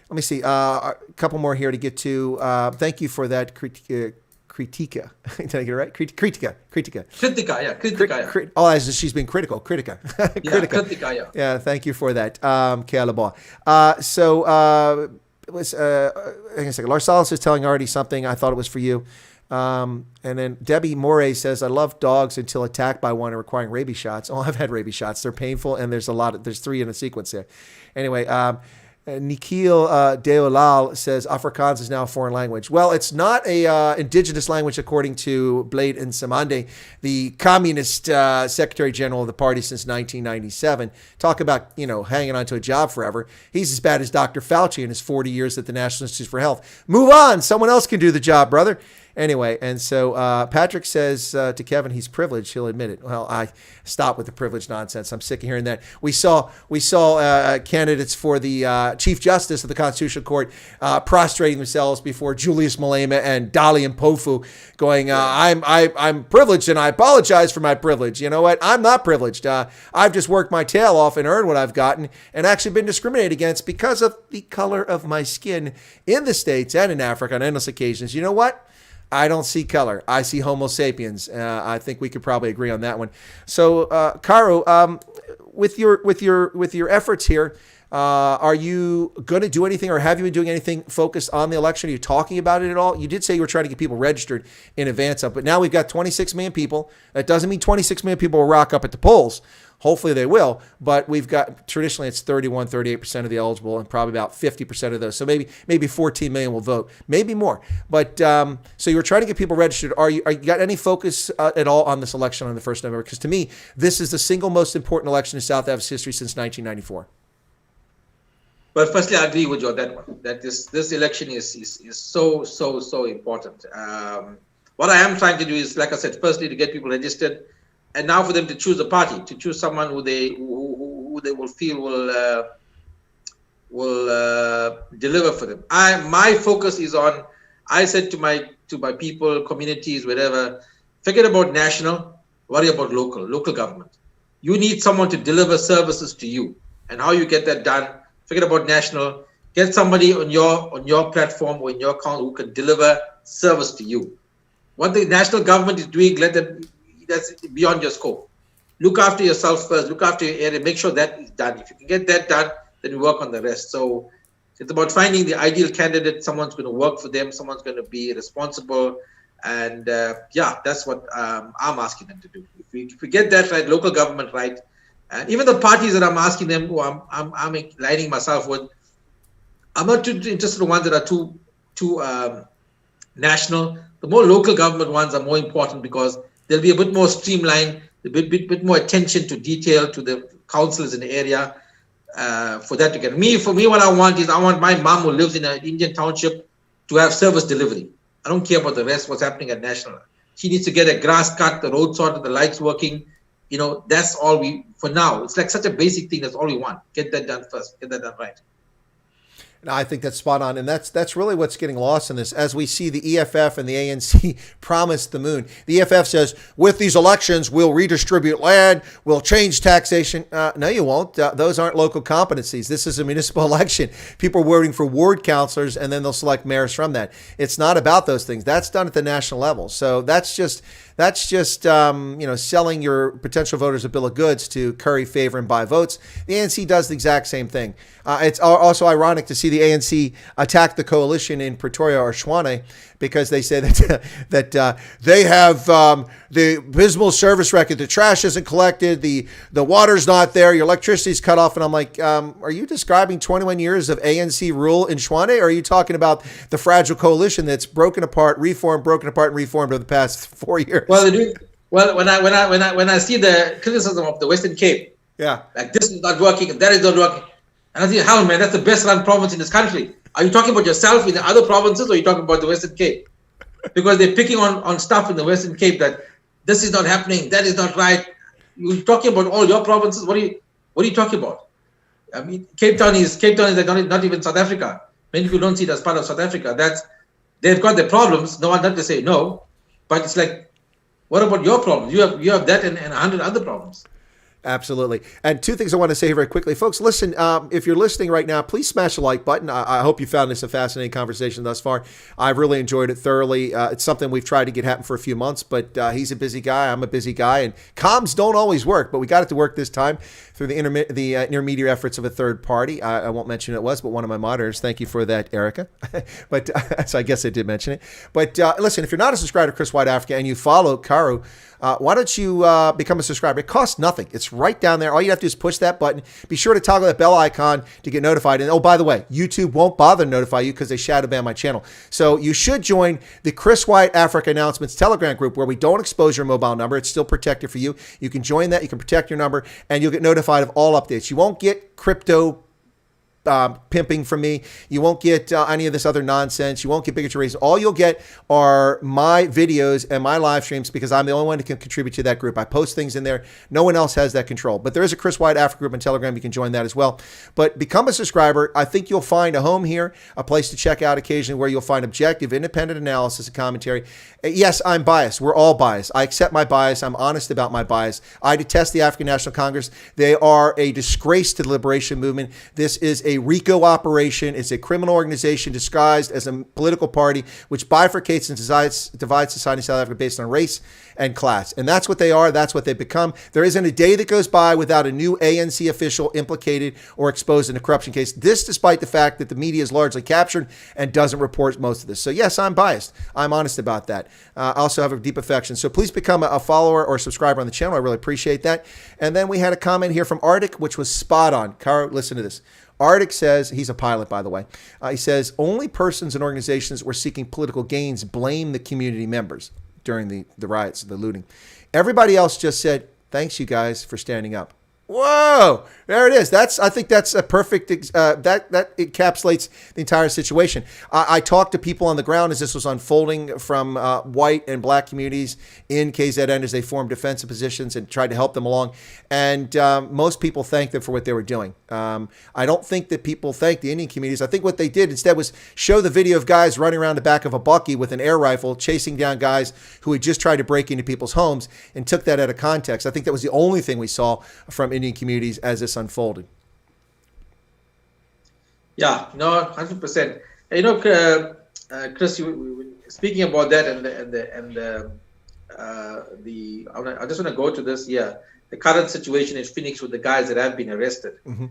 Let me see. A couple more here to get to. Thank you for that, Kritika. Did I get it right? Kritika, yeah. Oh, as she's been critical. Kritika. Kritika, yeah. Yeah, thank you for that. Hang on a second. Larsalis is telling Artie something. I thought it was for you. And then Debbie Moray says, I love dogs until attacked by one and requiring rabies shots. Oh, I've had rabies shots. They're painful, and there's 3 in a sequence there. Anyway, Nikhil Deolal says Afrikaans is now a foreign language. Well, it's not a indigenous language according to Blade and Samande, the communist secretary general of the party since 1997. Talk about, hanging on to a job forever. He's as bad as Dr. Fauci in his 40 years at the National Institute for Health. Move on. Someone else can do the job, brother. Anyway, and so Patrick says to Kevin, he's privileged. He'll admit it. Well, I stop with the privilege nonsense. I'm sick of hearing that. We saw candidates for the Chief Justice of the Constitutional Court prostrating themselves before Julius Malema and Dali Mpofu, going, I'm privileged and I apologize for my privilege. You know what? I'm not privileged. I've just worked my tail off and earned what I've gotten and actually been discriminated against because of the color of my skin in the States and in Africa on endless occasions. You know what? I don't see color. I see Homo sapiens. I think we could probably agree on that one. So, Karou, with your efforts here, are you going to do anything, or have you been doing anything focused on the election? Are you talking about it at all? You did say you were trying to get people registered in advance of, but now we've got 26 million people. That doesn't mean 26 million people will rock up at the polls. Hopefully they will, but we've got, traditionally it's 38% of the eligible and probably about 50% of those. So maybe 14 million will vote, maybe more. But so you were trying to get people registered. Are you got any focus at all on this election on the 1st of November? Because to me, this is the single most important election in South Africa's history since 1994. Well, firstly, I agree with you on that one, that this election is so important. What I am trying to do is, like I said, firstly, to get people registered, and now for them to choose a party, to choose someone who they will feel will deliver for them. My focus is I said to my people, communities, whatever, forget about national. worry about local government. You need someone to deliver services to you, and how you get that done. Forget about national. Get somebody on your platform or in your account who can deliver service to you. What the national government is doing, that's beyond your scope. Look after yourself first. Look after your area. Make sure that is done. If you can get that done, then you work on the rest. So it's about finding the ideal candidate. Someone's going to work for them. Someone's going to be responsible. And that's what I'm asking them to do. If we get that right, local government right, and even the parties that I'm asking them, who I'm aligning myself with, I'm not too interested in the ones that are too national. The more local government ones are more important because they'll be a bit more streamlined, a bit more attention to detail to the councillors in the area for that to get. For me, what I want my mom who lives in an Indian township to have service delivery. I don't care about the rest, what's happening at national. She needs to get a grass cut, the road sorted, the lights working. That's all for now. It's like such a basic thing. That's all we want. Get that done first. Get that done right. I think that's spot on. And that's really what's getting lost in this. As we see the EFF and the ANC promise the moon. The EFF says, with these elections, we'll redistribute land, we'll change taxation. No, you won't. Those aren't local competencies. This is a municipal election. People are voting for ward councilors, and then they'll select mayors from that. It's not about those things. That's done at the national level. So that's just selling your potential voters a bill of goods to curry favor and buy votes. The ANC does the exact same thing. It's also ironic to see the ANC attack the coalition in Pretoria or Tshwane because they say that they have the abysmal service record. The trash isn't collected. The water's not there. Your electricity's cut off. And I'm like, are you describing 21 years of ANC rule in Tshwane? Or are you talking about the fragile coalition that's broken apart, reformed over the past 4 years? Well, when I see the criticism of the Western Cape, like this is not working and that is not working, and I think, hell, man, that's the best run province in this country. Are you talking about yourself in the other provinces, or are you talking about the Western Cape? Because they're picking on stuff in the Western Cape that this is not happening, that is not right. You're talking about all your provinces. What are you talking about? I mean, Cape Town is like not even South Africa. Many people don't see it as part of South Africa. They've got their problems. No one not to say no, but it's like, what about your problems? You have that and 100 other problems. Absolutely. And two things I want to say very quickly. Folks, listen, if you're listening right now, please smash the like button. I hope you found this a fascinating conversation thus far. I've really enjoyed it thoroughly. It's something we've tried to get happen for a few months, but he's a busy guy. I'm a busy guy. And comms don't always work, but we got it to work this time through the intermediate efforts of a third party. I won't mention who it was, but one of my moderators. Thank you for that, Erica. But so I guess I did mention it. But listen, if you're not a subscriber to Chris Wyatt Africa and you follow Karou, why don't you become a subscriber? It costs nothing. It's right down there. All you have to do is push that button. Be sure to toggle that bell icon to get notified. And oh, by the way, YouTube won't bother to notify you because they shadow ban my channel. So you should join the Chris Wyatt Africa Announcements Telegram group where we don't expose your mobile number. It's still protected for you. You can join that. You can protect your number and you'll get notified of all updates. You won't get crypto pimping from me. You won't get any of this other nonsense. You won't get bigotry raised. All you'll get are my videos and my live streams because I'm the only one who can contribute to that group. I post things in there. No one else has that control. But there is a Chris Wyatt Africa group on Telegram. You can join that as well. But become a subscriber. I think you'll find a home here, a place to check out occasionally where you'll find objective, independent analysis and commentary. Yes, I'm biased. We're all biased. I accept my bias. I'm honest about my bias. I detest the African National Congress. They are a disgrace to the liberation movement. This is a RICO operation. It's a criminal organization disguised as a political party, which bifurcates and divides society in South Africa based on race and class. And that's what they are. That's what they've become. There isn't a day that goes by without a new ANC official implicated or exposed in a corruption case. This despite the fact that the media is largely captured and doesn't report most of this. So yes, I'm biased. I'm honest about that. I also have a deep affection. So please become a follower or subscriber on the channel. I really appreciate that. And then we had a comment here from Arctic, which was spot on. Karou, listen to this. Arctic says, he's a pilot, by the way. He says, only persons and organizations that were seeking political gains blame the community members during the riots, the looting. Everybody else just said, thanks, you guys, for standing up. Whoa, there it is. I think that's a perfect, that encapsulates the entire situation. I talked to people on the ground as this was unfolding from white and black communities in KZN as they formed defensive positions and tried to help them along. And most people thanked them for what they were doing. I don't think that people thanked the Indian communities. I think what they did instead was show the video of guys running around the back of a bucky with an air rifle, chasing down guys who had just tried to break into people's homes, and took that out of context. I think that was the only thing we saw from Indian communities as this unfolded. Yeah, no, 100%. You know, Chris, speaking about that, I just want to go to this. Yeah, the current situation in Phoenix with the guys that have been arrested. Mm-hmm.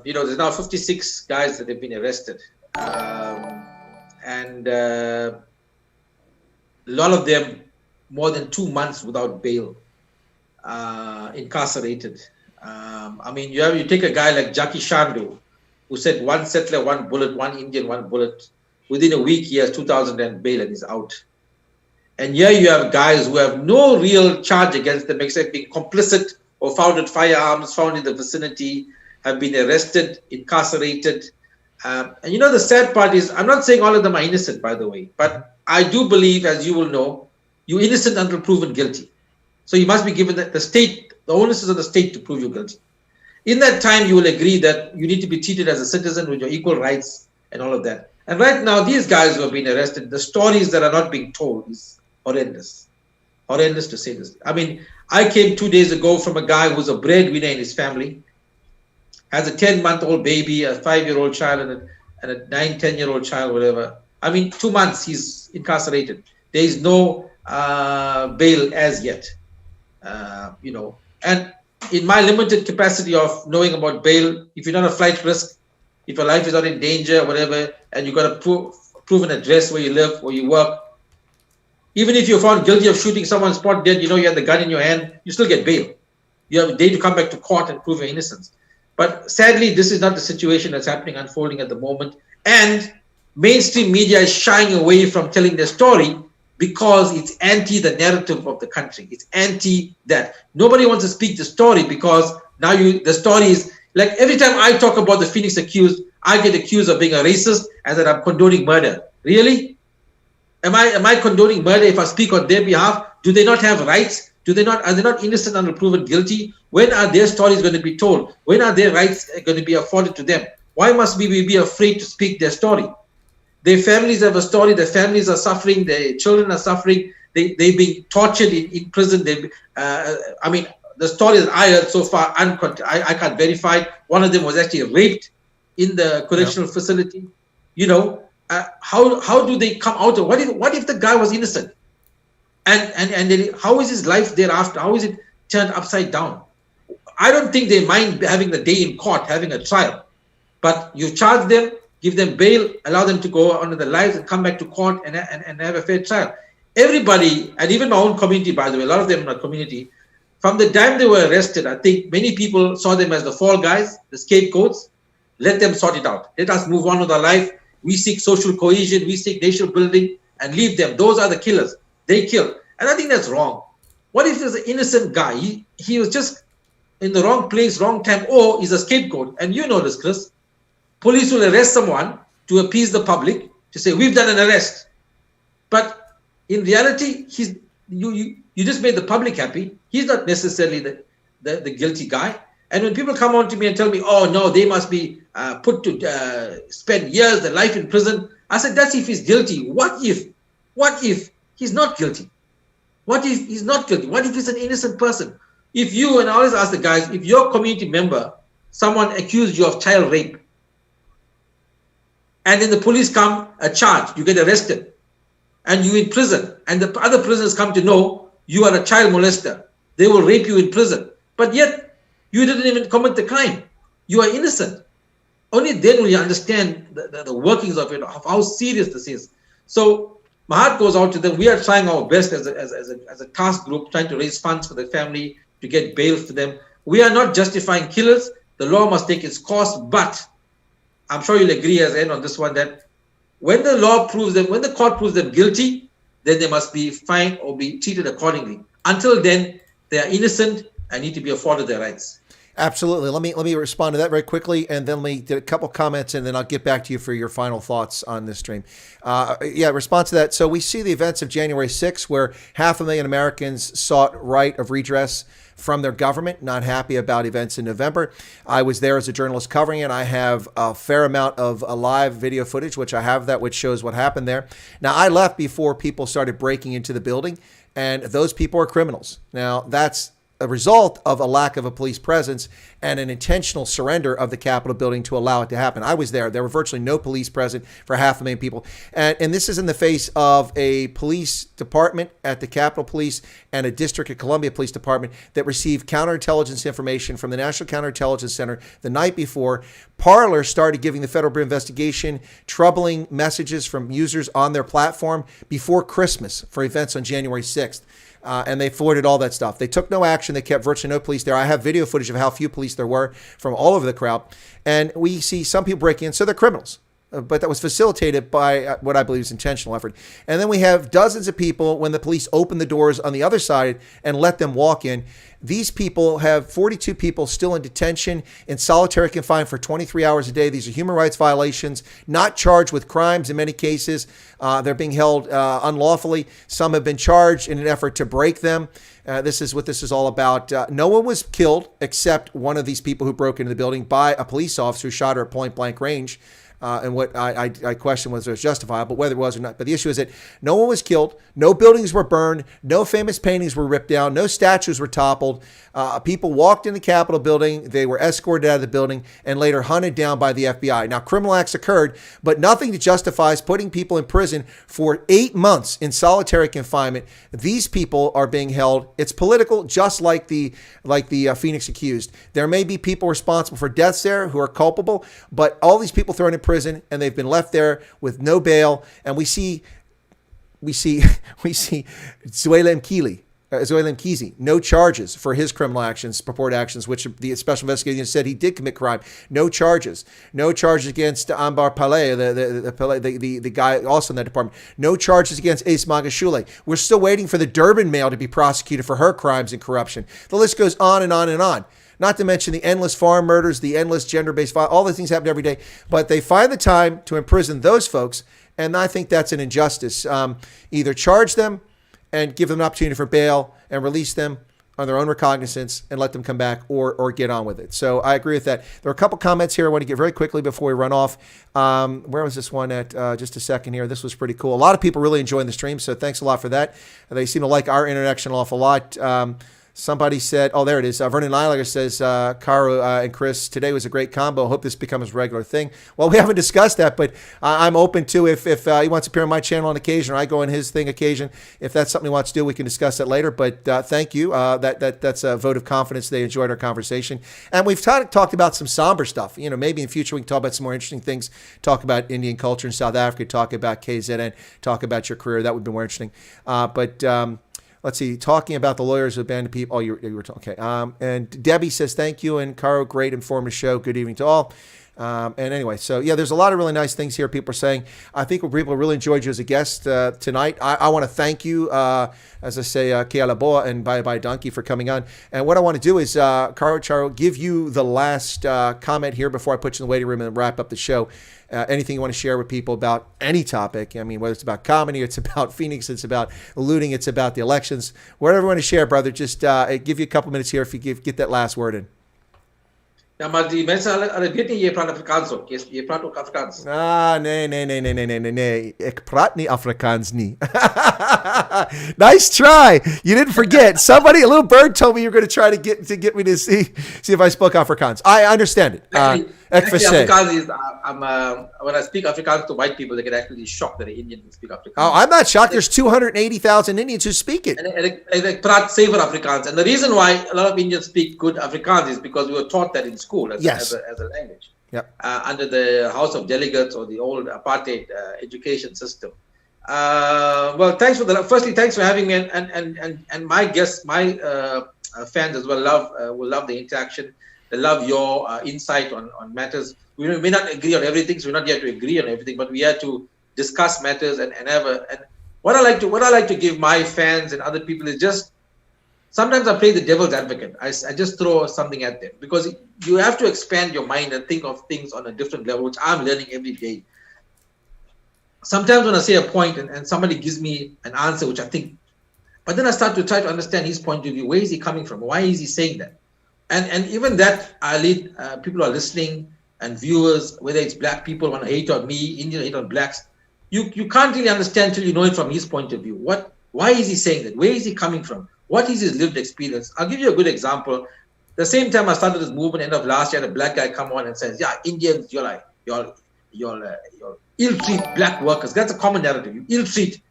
You know, there's now 56 guys that have been arrested, and a lot of them more than 2 months without bail. Incarcerated. I mean, you take a guy like Jackie Shandu, who said one settler, one bullet, one Indian, one bullet. Within a week, he has 2,000 rand bail and he's out. And here you have guys who have no real charge against them except being complicit or found with firearms, found in the vicinity, have been arrested, incarcerated. And you know, the sad part is, I'm not saying all of them are innocent, by the way, but I do believe, as you will know, you're innocent until proven guilty. So you must be given the onus is on the state to prove you guilty. In that time, you will agree that you need to be treated as a citizen with your equal rights and all of that. And right now, these guys who have been arrested, the stories that are not being told is horrendous. Horrendous to say this. I mean, I came 2 days ago from a guy who's a breadwinner in his family, has a 10-month-old baby, a 5-year-old child, and a 9-10-year-old child, whatever. I mean, 2 months he's incarcerated. There is no bail as yet. You know, and in my limited capacity of knowing about bail, if you're not a flight risk, if your life is not in danger, whatever, and you've got to prove an address where you live, where you work, even if you're found guilty of shooting someone spot dead, you know you have the gun in your hand, you still get bail. You have a day to come back to court and prove your innocence. But sadly, this is not the situation that's happening, unfolding at the moment. And mainstream media is shying away from telling their story because it's anti the narrative of the country. It's anti that. Nobody wants to speak the story because now the story is like every time I talk about the Phoenix accused, I get accused of being a racist and that I'm condoning murder. Really? Am I condoning murder if I speak on their behalf? Do they not have rights? Are they not innocent until proven guilty? When are their stories going to be told? When are their rights going to be afforded to them? Why must we be afraid to speak their story? Their families have a story. Their families are suffering. Their children are suffering. They've been tortured in prison. I mean, the stories that I heard so far, I can't verify. One of them was actually raped in the correctional facility. You know, how do they come out of what if the guy was innocent? And then how is his life thereafter? How is it turned upside down? I don't think they mind having the day in court, having a trial. But you charge them, give them bail, allow them to go on with their lives and come back to court and have a fair trial. Everybody, and even my own community, by the way, a lot of them in my community, from the time they were arrested, I think many people saw them as the fall guys, the scapegoats. Let them sort it out. Let us move on with our life. We seek social cohesion. We seek nation building and leave them. Those are the killers. They kill. And I think that's wrong. What if there's an innocent guy? He was just in the wrong place, wrong time, or he's a scapegoat. And you know this, Chris. Police will arrest someone to appease the public, to say, we've done an arrest. But in reality, you just made the public happy. He's not necessarily the guilty guy. And when people come on to me and tell me, oh, no, they must be put to spend years, their life in prison. I said, that's if he's guilty. What if he's not guilty? What if he's not guilty? What if he's an innocent person? If you, and I always ask the guys, if your community member, someone accused you of child rape, and then the police come, a charge, you get arrested, and you're in prison, and the other prisoners come to know you are a child molester, they will rape you in prison. But yet, you didn't even commit the crime. You are innocent. Only then will you understand the workings of it, of how serious this is. So my heart goes out to them. We are trying our best as a task group, trying to raise funds for the family, to get bail for them. We are not justifying killers. The law must take its course, but I'm sure you'll agree as Ed on this one that when the court proves them guilty, then they must be fined or be treated accordingly. Until then, they are innocent. and need to be afforded their rights. Absolutely. Let me respond to that very quickly, and then let me do a couple comments, and then I'll get back to you for your final thoughts on this stream. Response to that. So we see the events of January 6th, where 500,000 Americans sought right of redress from their government, not happy about events in November. I was there as a journalist covering it. I have a fair amount of live video footage, which I have that, which shows what happened there. Now, I left before people started breaking into the building, and those people are criminals. Now, that's a result of a lack of a police presence and an intentional surrender of the Capitol building to allow it to happen. I was there. There were virtually no police present for 500,000 people. And this is in the face of a police department at the Capitol Police and a District of Columbia Police Department that received counterintelligence information from the National Counterintelligence Center the night before. Parler started giving the Federal Bureau of Investigation troubling messages from users on their platform before Christmas for events on January 6th. And they forwarded all that stuff. They took no action. They kept virtually no police there. I have video footage of how few police there were from all over the crowd. And we see some people breaking in, so they're criminals. But that was facilitated by what I believe is intentional effort. And then we have dozens of people when the police opened the doors on the other side and let them walk in. These people have 42 people still in detention in solitary confinement for 23 hours a day. These are human rights violations, not charged with crimes in many cases. They're being held unlawfully. Some have been charged in an effort to break them. This is what this is all about. No one was killed except one of these people who broke into the building by a police officer who shot her at point blank range. And what I question whether it was justifiable, but whether it was or not. But the issue is that no one was killed, no buildings were burned, no famous paintings were ripped down, no statues were toppled. People walked in the Capitol building, they were escorted out of the building, and later hunted down by the FBI. Now, criminal acts occurred, but nothing that justifies putting people in prison for 8 months in solitary confinement. These people are being held. It's political, just like the Phoenix accused. There may be people responsible for deaths there who are culpable, but all these people thrown in prison and they've been left there with no bail. And we see Zwelin Mkhize, no charges for his criminal actions, purported actions, which the special investigator said he did commit crime. No charges against Ambar Pillay, the guy also in that department. No charges against Ace Magashule. We're still waiting for the Durban male to be prosecuted for her crimes and corruption. The list goes on and on and on. Not to mention the endless farm murders, the endless gender-based violence, all the things happen every day. But they find the time to imprison those folks, and I think that's an injustice. Either charge them and give them an opportunity for bail and release them on their own recognizance and let them come back or get on with it. So I agree with that. There are a couple comments here I want to get very quickly before we run off. Where was this one at? Just a second here. This was pretty cool. A lot of people really enjoying the stream, so thanks a lot for that. They seem to like our interaction an awful lot. Somebody said, oh, there it is. Vernon Lilager says, Karou and Chris, today was a great combo. Hope this becomes a regular thing. Well, we haven't discussed that, but I'm open to if he wants to appear on my channel on occasion or I go on his thing occasion. If that's something he wants to do, we can discuss that later. But thank you. That's a vote of confidence. They enjoyed our conversation. And we've talked about some somber stuff. You know, maybe in the future we can talk about some more interesting things, talk about Indian culture in South Africa, talk about KZN, talk about your career. That would be more interesting. Let's see, talking about the lawyers who abandoned people. Oh, you were talking. Okay. And Debbie says, thank you. And Karou, great informative show. Good evening to all. And anyway, so yeah, there's a lot of really nice things here. People are saying, I think people really enjoyed you as a guest tonight. I want to thank you, as I say, Kia Laboa and Bye Bye Donkey for coming on. And what I want to do is, Karou Charou, give you the last comment here before I put you in the waiting room and wrap up the show. Anything you want to share with people about any topic. I mean, whether it's about comedy, it's about Phoenix, it's about looting, it's about the elections. Whatever you want to share, brother, just give you a couple minutes here if you get that last word in. Ja, maar die mensen weet niet, je praat Afrikaans ook. Je praat ook Afrikaans. Nee. Ik praat niet Afrikaans niet. Nice try. You didn't forget. Somebody, a little bird told me you were going to try to get me to see if I spoke Afrikaans. I understand it. Actually, Afrikaans is, when I speak Afrikaans to white people, they get actually shocked that the Indians speak Afrikaans. Oh, I'm not shocked. There's 280,000 Indians who speak it. And they praat saver Afrikaans. And the reason why a lot of Indians speak good Afrikaans is because we were taught that in school as a language. Yep. Under the House of Delegates or the old apartheid education system. Well, thanks for having me, and my guests, my fans as well will love the interaction. They love your insight on matters. We may not agree on everything, so we're not here to agree on everything, but we are to discuss matters and what I like to give my fans and other people is just sometimes I play the devil's advocate. I just throw something at them, because you have to expand your mind and think of things on a different level, which I'm learning every day. Sometimes when I say a point and somebody gives me an answer which I think, but then I start to try to understand his point of view. Where is he coming from? Why is he saying that? And even that, I lead people who are listening and viewers, whether it's black people want to hate on me, Indian hate on blacks. You can't really understand till you know it from his point of view. Why is he saying that? Where is he coming from? What is his lived experience? I'll give you a good example. The same time I started this movement, end of last year, a black guy come on and says, yeah, Indians, you're ill-treat black workers. That's a common narrative. You ill-treat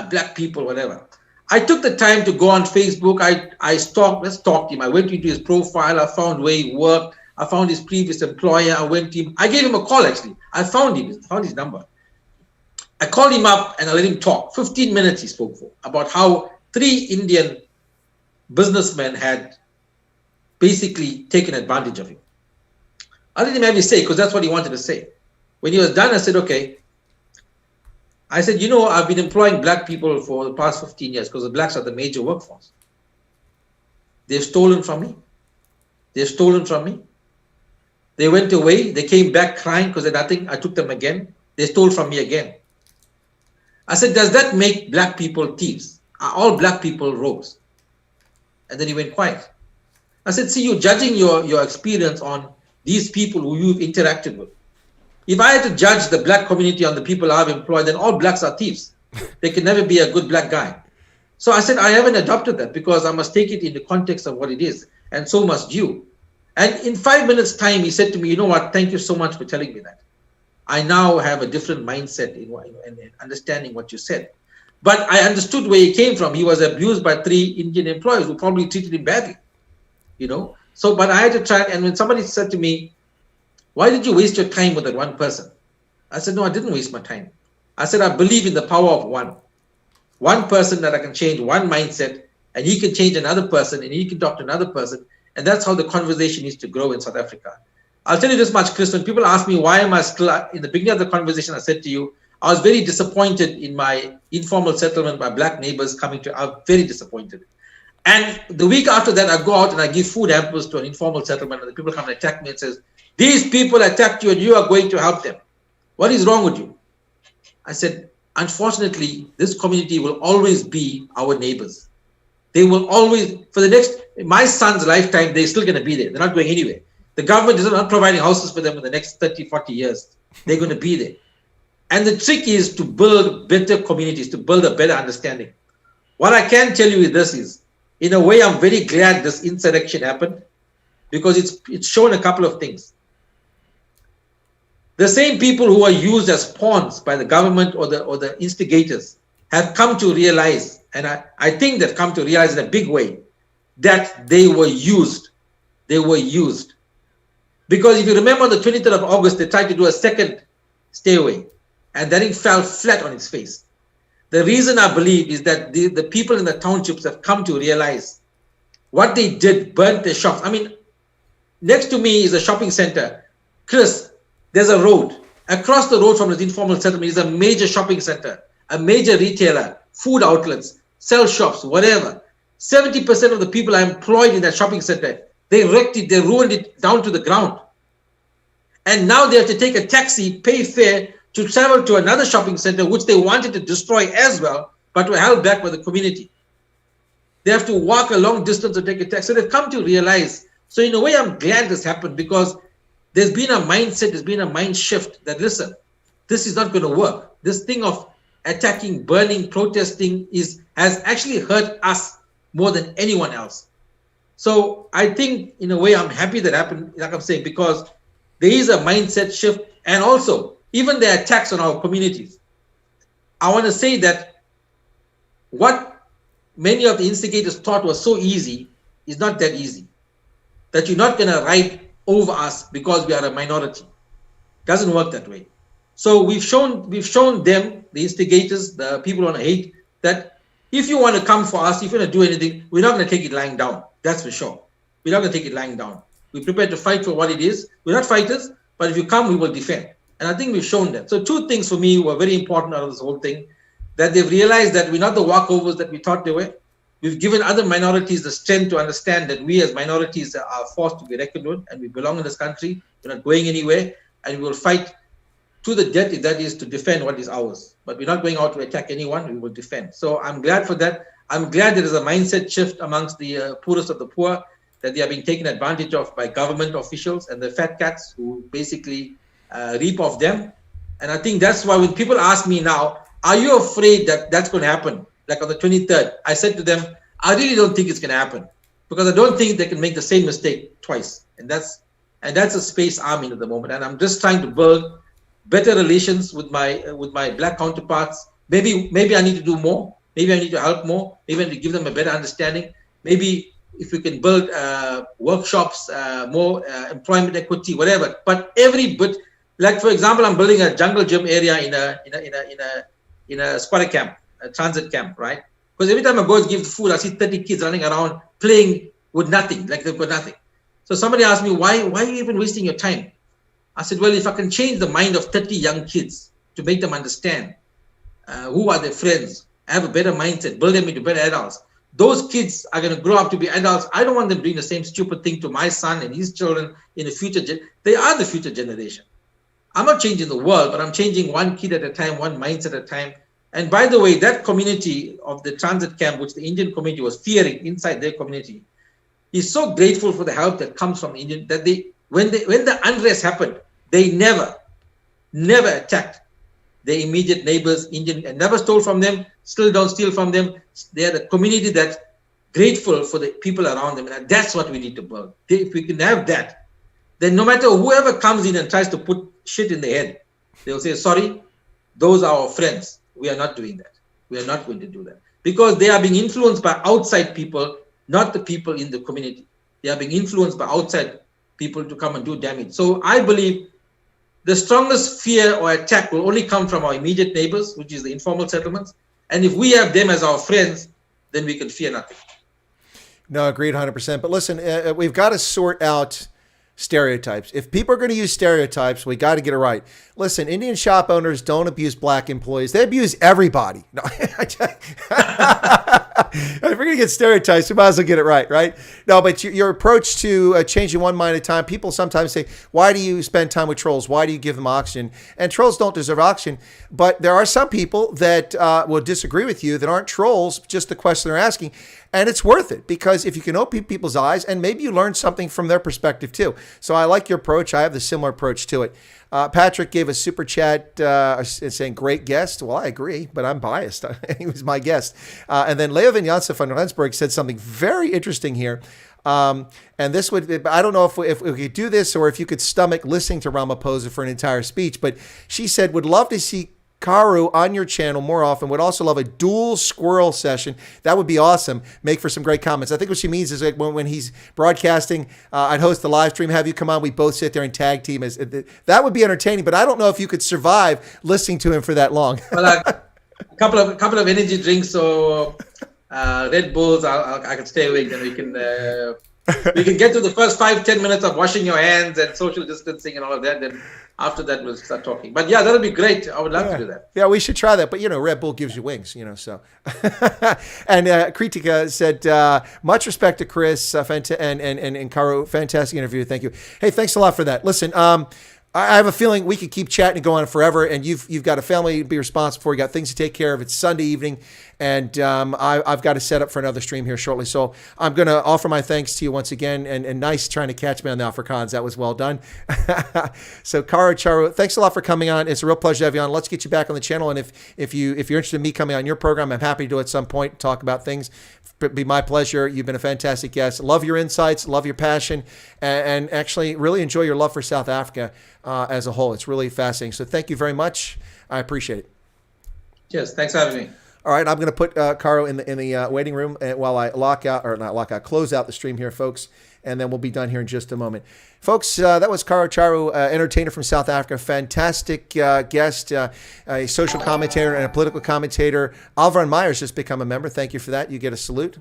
black people, whatever. I took the time to go on Facebook. I stalked him. I went into his profile. I found where he worked. I found his previous employer. I gave him a call, actually. I found his number. I called him up and I let him talk. 15 minutes he spoke for, about how 3 Indian businessmen had basically taken advantage of him. I let him have his say, because that's what he wanted to say. When he was done, I said, okay. I said, I've been employing black people for the past 15 years because the blacks are the major workforce. They've stolen from me. They went away. They came back crying because they had nothing. I took them again. They stole from me again. I said, does that make black people thieves? Are all black people rogues? And then he went quiet. I said, see, you're judging your experience on these people who you've interacted with. If I had to judge the black community on the people I've employed, then all blacks are thieves. They can never be a good black guy. So I said, I haven't adopted that, because I must take it in the context of what it is. And so must you. And in 5 minutes time, he said to me, you know what, thank you so much for telling me that. I now have a different mindset in understanding what you said. But I understood where he came from. He was abused by 3 Indian employees who probably treated him badly. So, but I had to try, and when somebody said to me, why did you waste your time with that one person? I said, no, I didn't waste my time. I said, I believe in the power of one person that I can change one mindset, and he can change another person, and he can talk to another person. And that's how the conversation needs to grow in South Africa. I'll tell you this much, Chris, when people ask me, why am I still, in the beginning of the conversation, I said to you, I was very disappointed in my informal settlement by black neighbors coming to, I'm very disappointed. And the week after that, I go out and I give food hampers to an informal settlement, and the people come and attack me and says, these people attacked you and you are going to help them. What is wrong with you? I said, unfortunately, this community will always be our neighbors. They will always, for the next, my son's lifetime, they're still going to be there. They're not going anywhere. The government is not providing houses for them in the next 30, 40 years. They're going to be there. And the trick is to build better communities, to build a better understanding. What I can tell you with this is, in a way, I'm very glad this insurrection happened, because it's shown a couple of things. The same people who are used as pawns by the government or the instigators have come to realize, and I think they've come to realize in a big way, that they were used. They were used. Because if you remember on the 23rd of August, they tried to do a second stay away, and then it fell flat on its face. The reason I believe is that the people in the townships have come to realize what they did, burnt their shops. I mean, next to me is a shopping center. Chris, there's a road. Across the road from this informal settlement is a major shopping center, a major retailer, food outlets, sell shops, whatever. 70% of the people are employed in that shopping center. They wrecked it, they ruined it down to the ground. And now they have to take a taxi, pay fare to travel to another shopping center, which they wanted to destroy as well, but were held back by the community. They have to walk a long distance to take a taxi. So they've come to realize. So in a way, I'm glad this happened, because there's been a mindset, there's been a mind shift that, listen, this is not going to work. This thing of attacking, burning, protesting has actually hurt us more than anyone else. So I think, in a way, I'm happy that happened, like I'm saying, because there is a mindset shift, and also even the attacks on our communities. I want to say that what many of the instigators thought was so easy is not that easy. That you're not going to ride over us because we are a minority. Doesn't work that way. So we've shown them, the instigators, the people on hate, that if you want to come for us, if you want to do anything, we're not going to take it lying down. That's for sure. We're not going to take it lying down. We're prepared to fight for what it is. We're not fighters, but if you come, we will defend. And I think we've shown that. So 2 things for me were very important out of this whole thing, that they've realized that we're not the walkovers that we thought they were. We've given other minorities the strength to understand that we as minorities are forced to be reckoned with, and we belong in this country. We're not going anywhere, and we will fight to the death if that is to defend what is ours. But we're not going out to attack anyone. We will defend. So I'm glad for that. I'm glad there is a mindset shift amongst the poorest of the poor, that they are being taken advantage of by government officials and the fat cats who basically reap off them. And I think that's why when people ask me now, are you afraid that that's going to happen? Like on the 23rd, I said to them, I really don't think it's going to happen, because I don't think they can make the same mistake twice. And that's a space I'm in at the moment. And I'm just trying to build better relations with my black counterparts. Maybe I need to do more. Maybe I need to help more. Maybe I need to give them a better understanding. Maybe if we can build workshops, more employment equity, whatever. But every bit, like for example, I'm building a jungle gym area in a squatter camp, a transit camp, right? Because every time I go to give food, I see 30 kids running around playing with nothing, like they've got nothing. So somebody asked me, why are you even wasting your time? I said, well, if I can change the mind of 30 young kids to make them understand who are their friends, have a better mindset, build them into better adults, those kids are going to grow up to be adults. I don't want them doing the same stupid thing to my son and his children in the future. They are the future generation. I'm not changing the world, but I'm changing one kid at a time, one mindset at a time. And by the way, that community of the transit camp, which the Indian community was fearing inside their community, is so grateful for the help that comes from Indian, that when the unrest happened, they never attacked their immediate neighbors, Indian, and never stole from them, still don't steal from them. They are the community that's grateful for the people around them. And that's what we need to build. If we can have that, then no matter whoever comes in and tries to put shit in their head, they'll say, sorry, those are our friends. We are not doing that. We are not going to do that. Because they are being influenced by outside people, not the people in the community. They are being influenced by outside people to come and do damage. So I believe the strongest fear or attack will only come from our immediate neighbors, which is the informal settlements. And if we have them as our friends, then we can fear nothing. No, agreed 100%. But listen, we've got to sort out stereotypes. If people are going to use stereotypes, we got to get it right. Listen, Indian shop owners don't abuse black employees. They abuse everybody. No, if we're going to get stereotypes, we might as well get it right? No, but your approach to changing one mind at a time, people sometimes say, why do you spend time with trolls? Why do you give them oxygen? And trolls don't deserve oxygen. But there are some people that will disagree with you that aren't trolls, just the question they're asking. And it's worth it, because if you can open people's eyes, and maybe you learn something from their perspective too. So I like your approach. I have the similar approach to it. Patrick gave a super chat saying, great guest. Well, I agree, but I'm biased. He was my guest. And then Leo Vinyasa van Rensburg said something very interesting here. And this would, I don't know if we could do this, or if you could stomach listening to Ramaphosa for an entire speech, but she said, would love to see Karou on your channel more often. Would also love a dual squirrel session. That would be awesome. Make for some great comments. I think what she means is like when he's broadcasting, I'd host the live stream, have you come on. We both sit there and tag team. That would be entertaining, but I don't know if you could survive listening to him for that long. Well, a couple of energy drinks or Red Bulls. I can stay awake, and we can get to the first 5-10 minutes of washing your hands and social distancing and all of that. Then after that, we'll start talking. But yeah, that'll be great. I would love to do that. Yeah, we should try that. But, Red Bull gives you wings, so. And Kritika said, much respect to Chris and Karou. Fantastic interview. Thank you. Hey, thanks a lot for that. Listen, I have a feeling we could keep chatting and go on forever, and you've got a family to be responsible for. You got things to take care of. It's Sunday evening, and I've got to set up for another stream here shortly. So I'm going to offer my thanks to you once again, and nice trying to catch me on the Afrikaans. That was well done. So Karou Charou, thanks a lot for coming on. It's a real pleasure to have you on. Let's get you back on the channel, and if you're interested in me coming on your program, I'm happy to do it at some point, talk about things. It'd be my pleasure. You've been a fantastic guest. Love your insights, love your passion, and actually really enjoy your love for South Africa as a whole. It's really fascinating. So thank you very much. I appreciate it. Yes, thanks for having me. All right, I'm going to put Karou in the waiting room while I close out the stream here, folks, and then we'll be done here in just a moment. Folks, that was Karou Charou, entertainer from South Africa, fantastic guest, a social commentator and a political commentator. Alvaron Myers just become a member. Thank you for that. You get a salute.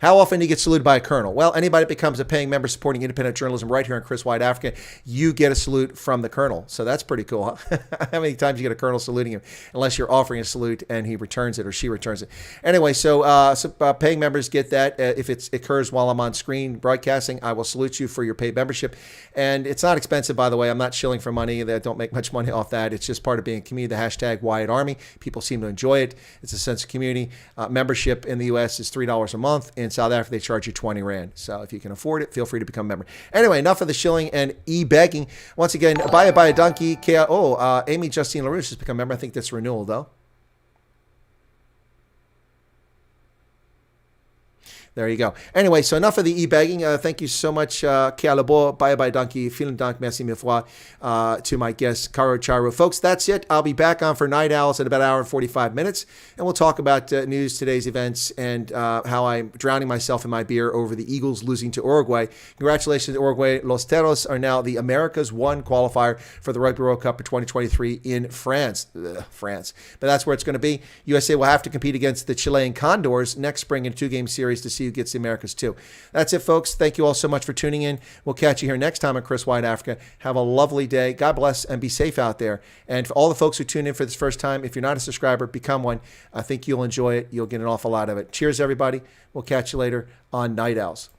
How often do you get saluted by a colonel? Well, anybody that becomes a paying member supporting independent journalism right here on Chris Wyatt Africa, you get a salute from the colonel. So that's pretty cool, huh? How many times you get a colonel saluting you? Unless you're offering a salute and he returns it or she returns it. Anyway, so paying members get that. If it occurs while I'm on screen broadcasting, I will salute you for your paid membership. And it's not expensive, by the way. I'm not shilling for money. I don't make much money off that. It's just part of being a community. The hashtag Wyatt Army. People seem to enjoy it. It's a sense of community. Membership in the U.S. is $3 a month. In South Africa, they charge you 20 Rand. So if you can afford it, feel free to become a member. Anyway, enough of the shilling and e-begging. Once again, buy a donkey. Amy Justine LaRouche has become a member. I think that's renewal, though. There you go. Anyway, so enough of the e-begging. Thank you so much, Kia Labo, Bye Donkey, Vielen Dank, merci mille fois, to my guest, Karou Charou. Folks, that's it. I'll be back on for Night Owls in about an hour and 45 minutes, and we'll talk about news, today's events, and how I'm drowning myself in my beer over the Eagles losing to Uruguay. Congratulations to Uruguay. Los Teros are now the America's One qualifier for the Rugby World Cup of 2023 in France. France. But that's where it's going to be. USA will have to compete against the Chilean Condors next spring in a 2-game series to see who gets the Americas too. That's it, folks. Thank you all so much for tuning in. We'll catch you here next time on Chris Wyatt Africa. Have a lovely day. God bless and be safe out there. And for all the folks who tune in for this first time, if you're not a subscriber, become one. I think you'll enjoy it. You'll get an awful lot of it. Cheers, everybody. We'll catch you later on Night Owls.